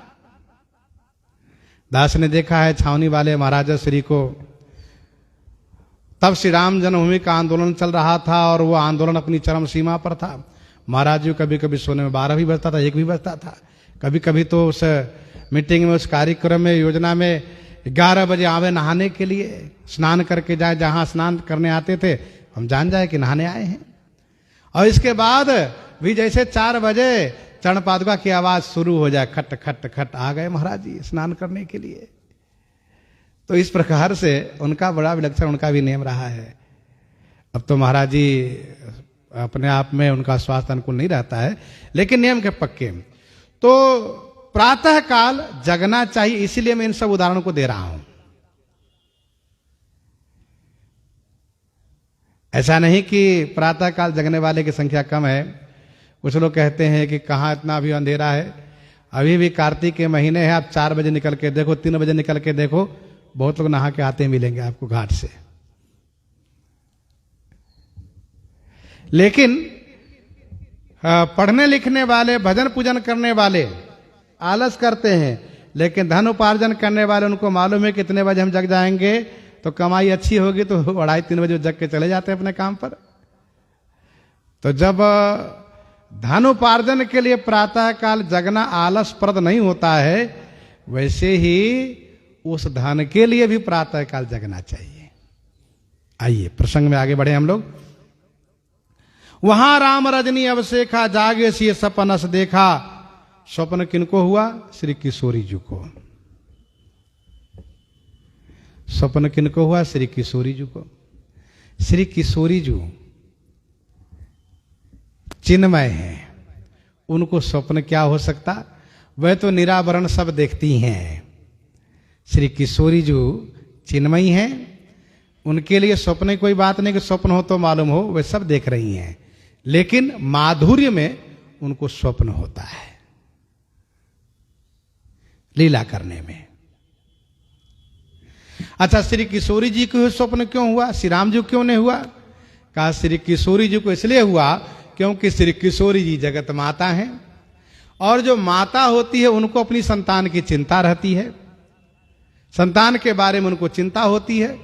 दास ने देखा है छावनी वाले महाराजा श्री को, तब श्री राम जन्मभूमि का आंदोलन चल रहा था और वो आंदोलन अपनी चरम सीमा पर था। महाराज जी कभी कभी सोने में 12 भी बजता था, 1 भी बजता था। कभी कभी तो उस मीटिंग में, उस कार्यक्रम में, योजना में 11 बजे आवे नहाने के लिए, स्नान करके जाए। जहां स्नान करने आते थे हम जान जाए कि नहाने आए हैं। और इसके बाद भी जैसे 4 बजे चरण पादुका की आवाज शुरू हो जाए, खट खट खट, आ गए महाराज जी स्नान करने के लिए। तो इस प्रकार से उनका बड़ा विलक्षण, उनका भी नियम रहा है। अब तो महाराज जी अपने आप में उनका स्वास्थ्य अनुकूल नहीं रहता है, लेकिन नियम के पक्के। तो प्रातः काल जगना चाहिए, इसीलिए मैं इन सब उदाहरणों को दे रहा हूं। ऐसा नहीं कि प्रातः काल जगने वाले की संख्या कम है। कुछ लोग कहते हैं कि कहाँ इतना अभी अंधेरा है, अभी भी कार्तिक के महीने है, आप 4 बजे निकल के देखो, 3 बजे निकल के देखो, बहुत लोग नहा के आते मिलेंगे आपको घाट से। लेकिन पढ़ने लिखने वाले, भजन पूजन करने वाले आलस करते हैं, लेकिन धन उपार्जन करने वाले उनको मालूम है कितने बजे हम जग जाएंगे तो कमाई अच्छी होगी, तो 2:30-3 बजे जग के चले जाते हैं अपने काम पर। तो जब धन उपार्जन के लिए प्रातः काल जगना आलसप्रद नहीं होता है, वैसे ही उस धन के लिए भी प्रातः काल जगना चाहिए। आइए प्रसंग में आगे बढ़े हम लोग। वहां राम रजनी अवसेखा, जागे सी सपनस देखा। स्वप्न किनको हुआ? श्री किशोरी जी को। स्वप्न किनको हुआ? श्री किशोरी जी को। श्री किशोरी जी चिन्मय है, उनको स्वप्न क्या हो सकता? वह तो निरावरण सब देखती हैं। श्री किशोरी जी चिन्मयी हैं, उनके लिए स्वप्न कोई बात नहीं कि स्वप्न हो तो मालूम हो, वे सब देख रही हैं। लेकिन माधुर्य में उनको स्वप्न होता है, लीला करने में। अच्छा, श्री किशोरी जी को स्वप्न क्यों हुआ? श्री राम जी क्यों नहीं हुआ? कहा श्री किशोरी जी को इसलिए हुआ क्योंकि श्री किशोरी जी जगत माता हैं, और जो माता होती है उनको अपनी संतान की चिंता रहती है, संतान के बारे में उनको चिंता होती है,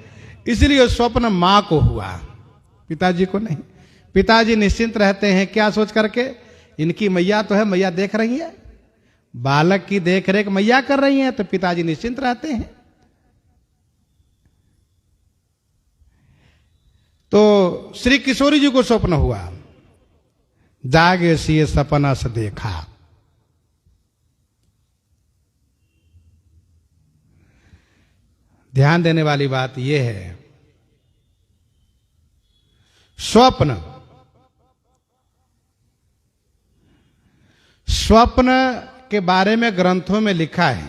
इसलिए स्वप्न मां को हुआ, पिताजी को नहीं। पिताजी निश्चिंत रहते हैं, क्या सोच करके? इनकी मैया तो है, मैया देख रही है, बालक की देख रेख मैया कर रही है, तो पिताजी निश्चिंत रहते हैं। तो श्री किशोरी जी को स्वप्न हुआ, जागे सी सपना से देखा। ध्यान देने वाली बात यह है, स्वप्न के बारे में ग्रंथों में लिखा है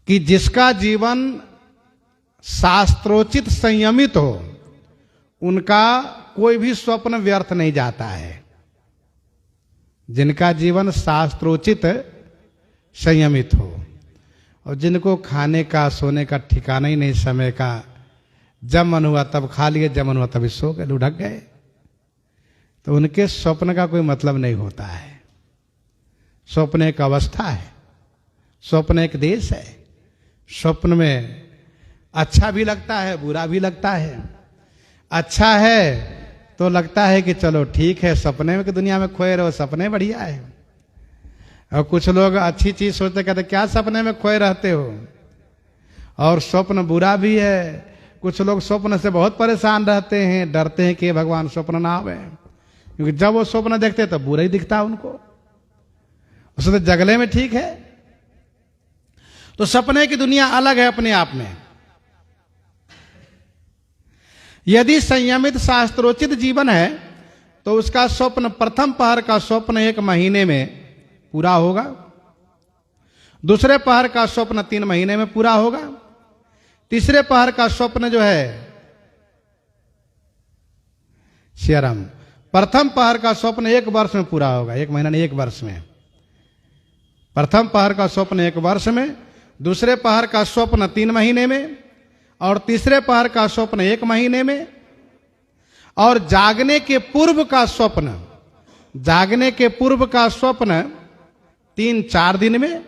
कि जिसका जीवन शास्त्रोचित संयमित हो, उनका कोई भी स्वप्न व्यर्थ नहीं जाता है। जिनका जीवन शास्त्रोचित संयमित हो, और जिनको खाने का, सोने का ठिकाना ही नहीं, समय का, जब मन हुआ तब खा लिए, जब मन हुआ तभी सो गए, लुढ़क गए, तो उनके स्वप्न का कोई मतलब नहीं होता है। स्वप्न एक अवस्था है, स्वप्न एक देश है। स्वप्न में अच्छा भी लगता है, बुरा भी लगता है। अच्छा है तो लगता है कि चलो ठीक है, सपने में की दुनिया में खोए रहो, सपने बढ़िया है। और कुछ लोग अच्छी चीज सोचते, कहते क्या सपने में खोए रहते हो। और स्वप्न बुरा भी है। कुछ लोग स्वप्न से बहुत परेशान रहते हैं, डरते हैं कि भगवान स्वप्न ना आवे, क्योंकि जब वो स्वप्न देखते तो बुरा ही दिखता है उनको। उससे तो जगले में ठीक है। तो सपने की दुनिया अलग है अपने आप में। यदि संयमित शास्त्रोचित जीवन है तो उसका स्वप्न, प्रथम पहर का स्वप्न 1 महीने में पूरा होगा, दूसरे पहर का स्वप्न 3 महीने में पूरा होगा, तीसरे पहर का स्वप्न जो है सियाराम, प्रथम पहर का स्वप्न 1 वर्ष में पूरा होगा, 1 महीना नहीं 1 वर्ष में। प्रथम पहर का स्वप्न 1 वर्ष में, दूसरे पहर का स्वप्न 3 महीने में, और तीसरे पहर का स्वप्न 1 महीने में, और जागने के पूर्व का स्वप्न, जागने के पूर्व का स्वप्न 3-4 दिन में,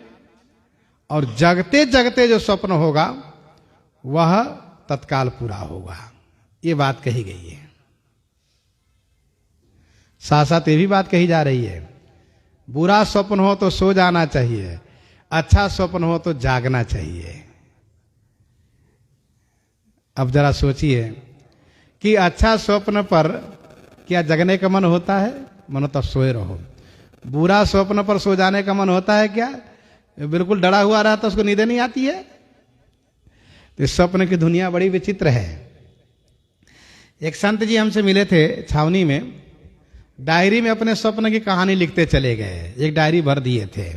और जगते जगते जो स्वप्न होगा वह तत्काल पूरा होगा। ये बात कही गई है। साथ साथ ये भी बात कही जा रही है, बुरा स्वप्न हो तो सो जाना चाहिए, अच्छा स्वप्न हो तो जागना चाहिए। अब जरा सोचिए कि अच्छा स्वप्न पर क्या जगने का मन होता है? मन तब सोए रहो। बुरा स्वप्न पर सो जाने का मन होता है क्या? बिल्कुल डरा हुआ रहता, उसको नींद नहीं आती है। तो स्वप्न की दुनिया बड़ी विचित्र है। एक संत जी हमसे मिले थे छावनी में, डायरी में अपने स्वप्न की कहानी लिखते चले गए, एक डायरी भर दिए थे।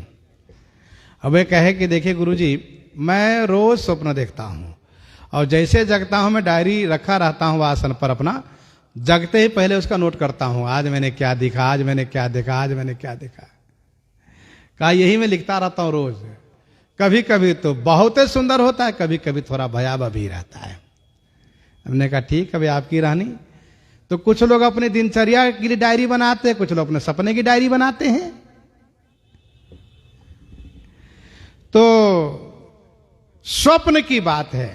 अब वे कहे कि देखिए गुरुजी, मैं रोज स्वप्न देखता हूं और जैसे जगता हूं मैं डायरी रखा रहता हूं आसन पर अपना, जगते ही पहले उसका नोट करता हूं, आज मैंने क्या देखा, आज मैंने क्या देखा, आज मैंने क्या देखा। कहा यही मैं लिखता रहता हूं रोज। कभी कभी तो बहुत ही सुंदर होता है, कभी कभी थोड़ा भयावह भी रहता है। हमने कहा ठीक है आपकी रानी। तो कुछ लोग अपनी दिनचर्या के लिए डायरी बनाते हैं, कुछ लोग अपने सपने की डायरी बनाते हैं। तो स्वप्न की बात है,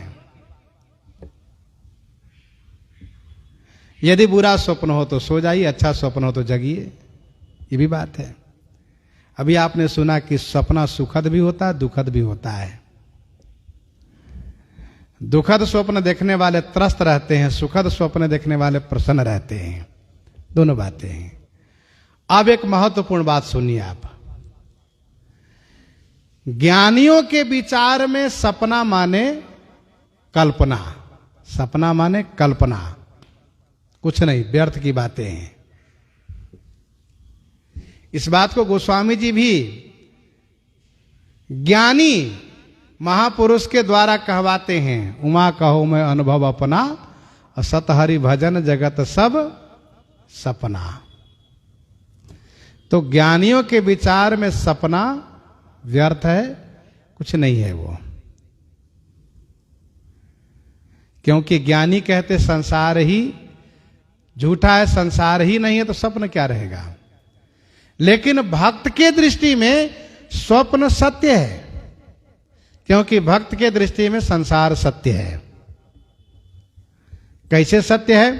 यदि बुरा स्वप्न हो तो सो जाइए, अच्छा स्वप्न हो तो जगिए, ये भी बात है। अभी आपने सुना कि सपना सुखद भी होता है, दुखद भी होता है। दुखद स्वप्न देखने वाले त्रस्त रहते हैं, सुखद स्वप्न देखने वाले प्रसन्न रहते हैं, दोनों बातें हैं। अब एक महत्वपूर्ण बात सुनिए आप। ज्ञानियों के विचार में सपना माने कल्पना, सपना माने कल्पना, कुछ नहीं, व्यर्थ की बातें हैं। इस बात को गोस्वामी जी भी ज्ञानी महापुरुष के द्वारा कहवाते हैं। उमा कहो मैं अनुभव अपना, सत हरि भजन जगत सब सपना। तो ज्ञानियों के विचार में सपना व्यर्थ है, कुछ नहीं है वो। क्योंकि ज्ञानी कहते संसार ही झूठा है, संसार ही नहीं है, तो स्वप्न क्या रहेगा। लेकिन भक्त के दृष्टि में स्वप्न सत्य है, क्योंकि भक्त के दृष्टि में संसार सत्य है। कैसे सत्य है?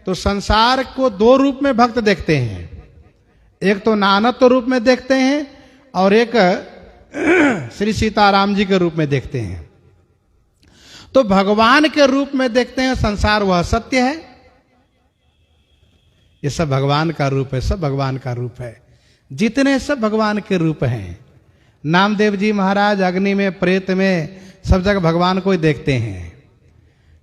तो संसार को 2 रूप में भक्त देखते हैं, एक तो नानत्व रूप में देखते हैं और एक श्री सीताराम जी के रूप में देखते हैं। तो भगवान के रूप में देखते हैं संसार, वह सत्य है। ये सब भगवान का रूप है, सब भगवान का रूप है, जितने सब भगवान के रूप हैं। नामदेव जी महाराज अग्नि में, प्रेत में, सब जगह भगवान को ही देखते हैं।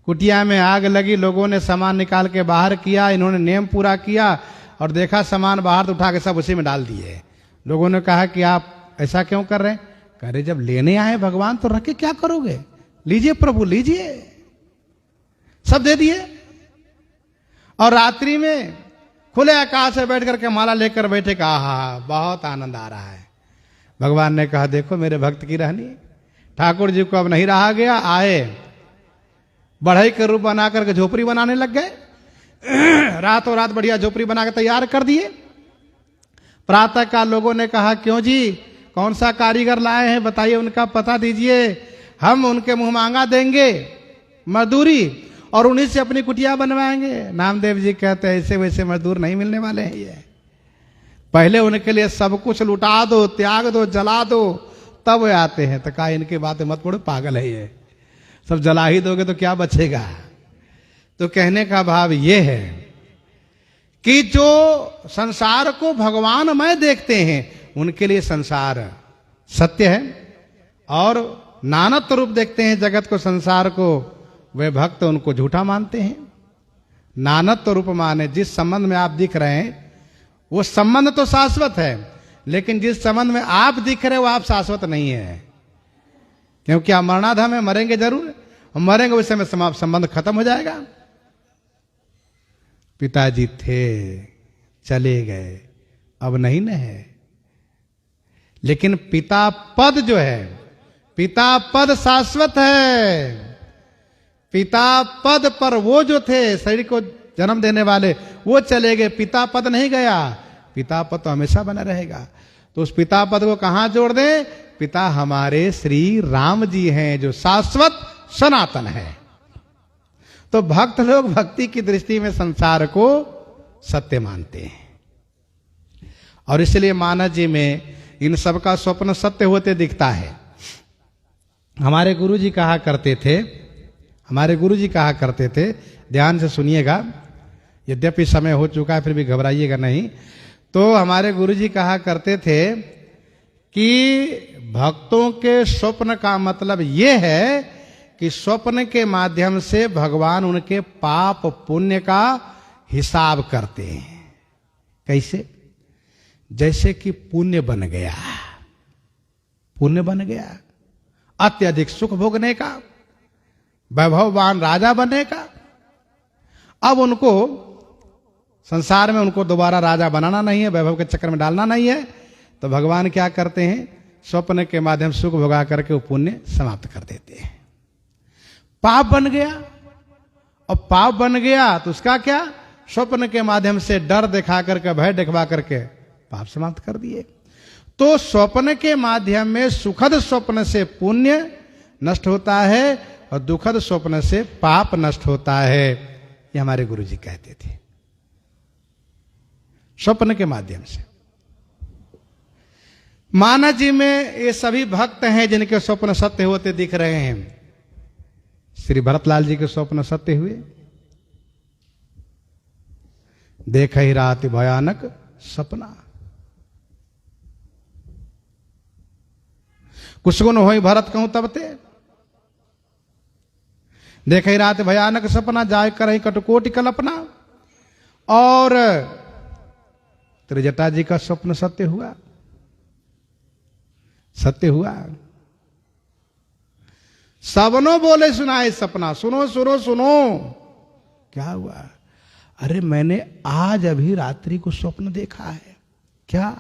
कुटिया में आग लगी, लोगों ने सामान निकाल के बाहर किया, इन्होंने नियम पूरा किया और देखा सामान बाहर तो उठा के सब उसी में डाल दिए। लोगों ने कहा कि आप ऐसा क्यों कर रहे हैं? कह रहे जब लेने आए भगवान तो रख के क्या करोगे, लीजिए प्रभु लीजिए, सब दे दिए। और रात्रि में खुले आकाश से बैठ करके माला लेकर बैठे, कहा बहुत आनंद आ रहा है। भगवान ने कहा देखो मेरे भक्त की रहनी। ठाकुर जी को अब नहीं रहा गया, आए बढ़ई के रूप बना करके झोपड़ी बनाने लग गए। रातों रात बढ़िया झोपड़ी बना के तैयार कर दिए। प्रातः काल लोगों ने कहा क्यों जी, कौन सा कारीगर लाए हैं बताइए, उनका पता दीजिए, हम उनके मुंह मांगा देंगे मजदूरी और उन्हीं से अपनी कुटिया बनवाएंगे। नामदेव जी कहते हैं ऐसे वैसे मजदूर नहीं मिलने वाले हैं, ये पहले उनके लिए सब कुछ लुटा दो, त्याग दो, जला दो, तब वे आते हैं। तो कहा इनकी बातें मत पढ़ो, पागल है ये, सब जला ही दोगे तो क्या बचेगा। तो कहने का भाव ये है कि जो संसार को भगवानमय देखते हैं उनके लिए संसार सत्य है, और नानत्व रूप देखते हैं जगत को, संसार को, वे भक्त उनको झूठा मानते हैं। नानत्व रूप माने जिस संबंध में आप दिख रहे हैं वो संबंध तो शाश्वत है, लेकिन जिस संबंध में आप दिख रहे हो वो आप शाश्वत नहीं है, क्योंकि आप मरणाधम है, मरेंगे जरूर। हम मरेंगे उस समय संबंध खत्म हो जाएगा। पिताजी थे, चले गए, अब नहीं न है। लेकिन पिता पद जो है, पिता पद शाश्वत है। पिता पद पर वो जो थे शरीर को जन्म देने वाले, वो चले गए, पिता पद नहीं गया। पिता पद तो हमेशा बना रहेगा। तो उस पिता पद को कहां जोड़ दें? पिता हमारे श्री राम जी हैं जो शाश्वत सनातन है। तो भक्त लोग भक्ति की दृष्टि में संसार को सत्य मानते हैं, और इसलिए मानस जी में इन सब का स्वप्न सत्य होते दिखता है। हमारे गुरु जी कहा करते थे, ध्यान से सुनिएगा, यद्यपि समय हो चुका है फिर भी घबराइएगा नहीं। तो हमारे गुरु जी कहा करते थे कि भक्तों के स्वप्न का मतलब यह है कि स्वप्न के माध्यम से भगवान उनके पाप पुण्य का हिसाब करते हैं। कैसे? जैसे कि पुण्य बन गया अत्यधिक सुख भोगने का, वैभववान राजा बनने का। अब उनको संसार में उनको दोबारा राजा बनाना नहीं है, वैभव के चक्कर में डालना नहीं है। तो भगवान क्या करते हैं? स्वप्न के माध्यम सुख भोगा करके वो पुण्य समाप्त कर देते हैं। पाप बन गया, और पाप बन गया तो उसका क्या? स्वप्न के माध्यम से डर दिखा करके, भय दिखवा करके पाप समाप्त कर दिए। तो स्वप्न के माध्यम में सुखद स्वप्न से पुण्य नष्ट होता है और दुखद स्वप्न से पाप नष्ट होता है। ये हमारे गुरु जी कहते थे, स्वप्न के माध्यम से। मानस जी में ये सभी भक्त हैं जिनके स्वप्न सत्य होते दिख रहे हैं। श्री भरतलाल जी के स्वप्न सत्य हुए। देख ही रात भयानक सपना, कुशगुन होई भरत कहूं तब ते। देख ही रात भयानक सपना, जाय कर ही कटकोटि कल्पना। और त्रिजटा जी का स्वप्न सत्य हुआ। सबनों बोले सुनाए सपना, सुनो सुनो सुनो। क्या हुआ? अरे मैंने आज अभी रात्रि को स्वप्न देखा है। क्या?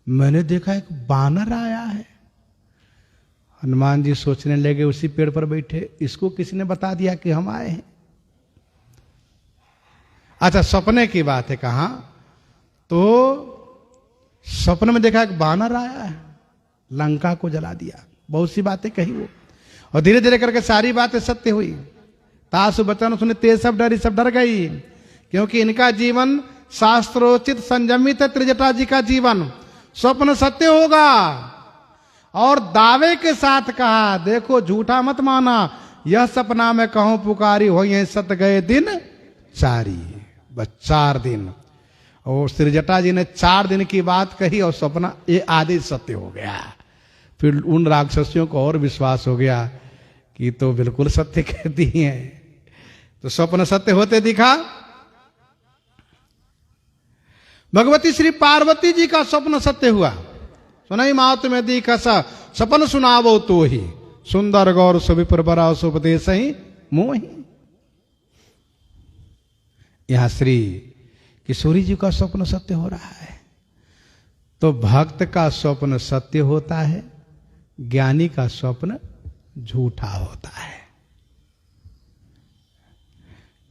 मैंने देखा एक बानर आया है। हनुमान जी सोचने लगे, उसी पेड़ पर बैठे, इसको किसने बता दिया कि हम आए हैं? अच्छा, सपने की बात है। कहां? तो स्वप्न में देखा एक बानर आया है, लंका को जला दिया। बहुत सी बातें कही वो, और धीरे धीरे करके सारी बातें सत्य हुई। तासु बचन सुने ते सब डर गई, क्योंकि इनका जीवन शास्त्रोचित संयमित है। त्रिजटा जी का जीवन स्वप्न सत्य होगा। और दावे के साथ कहा, देखो झूठा मत माना, यह सपना में कहूं पुकारी हो, यह सत गए दिन चारी। बस 4 दिन। और त्रिजटा जी ने 4 दिन की बात कही और सपना ये आदि सत्य हो गया। फिर उन राक्षसियों को और विश्वास हो गया कि तो बिल्कुल सत्य कहती हैं। तो स्वप्न सत्य होते दिखा। भगवती श्री पार्वती जी का स्वप्न सत्य हुआ। सुनाई मात में दिखा सा सपन सुनावो तो ही, सुंदर गौर सुविप्र बरा सुपदेश ही मोही। यहां श्री किशोरी जी का स्वप्न सत्य हो रहा है। तो भक्त का स्वप्न सत्य होता है, ज्ञानी का स्वप्न झूठा होता है।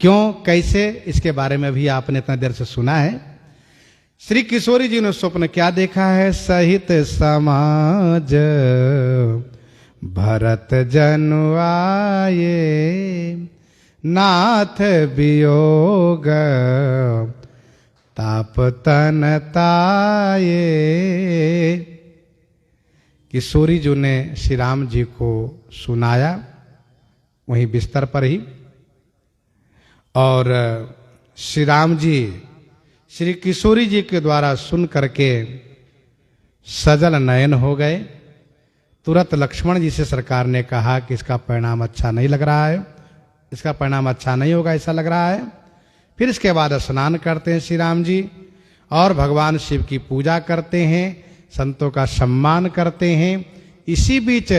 क्यों, कैसे, इसके बारे में भी आपने इतना देर से सुना है। श्री किशोरी जी ने स्वप्न क्या देखा है? सहित समाज भरत जनु आए, नाथ वियोग ताप तन ताये। किशोरी जी ने श्री राम जी को सुनाया वहीं बिस्तर पर ही, और श्री राम जी श्री किशोरी जी के द्वारा सुन करके सजल नयन हो गए। तुरंत लक्ष्मण जी से सरकार ने कहा कि इसका परिणाम अच्छा नहीं लग रहा है, इसका परिणाम अच्छा नहीं होगा ऐसा लग रहा है। फिर इसके बाद स्नान करते हैं श्री राम जी और भगवान शिव की पूजा करते हैं, संतों का सम्मान करते हैं। इसी बीच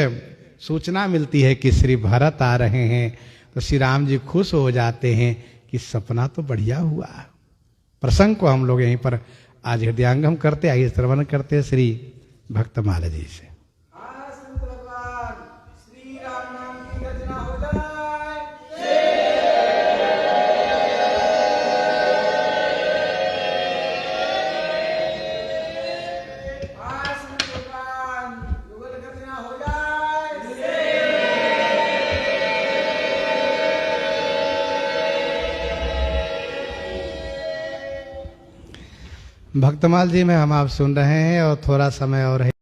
सूचना मिलती है कि श्री भरत आ रहे हैं, तो श्री राम जी खुश हो जाते हैं कि सपना तो बढ़िया हुआ। प्रसंग को हम लोग यहीं पर आज हृदयांगम करते, आइए श्रवण करते श्री भक्तमाला जी से। श्री राम नाम की रचना हो जाए, युगल रचना हो जाए, भक्तमाल जी में हम आप सुन रहे हैं और थोड़ा समय और है।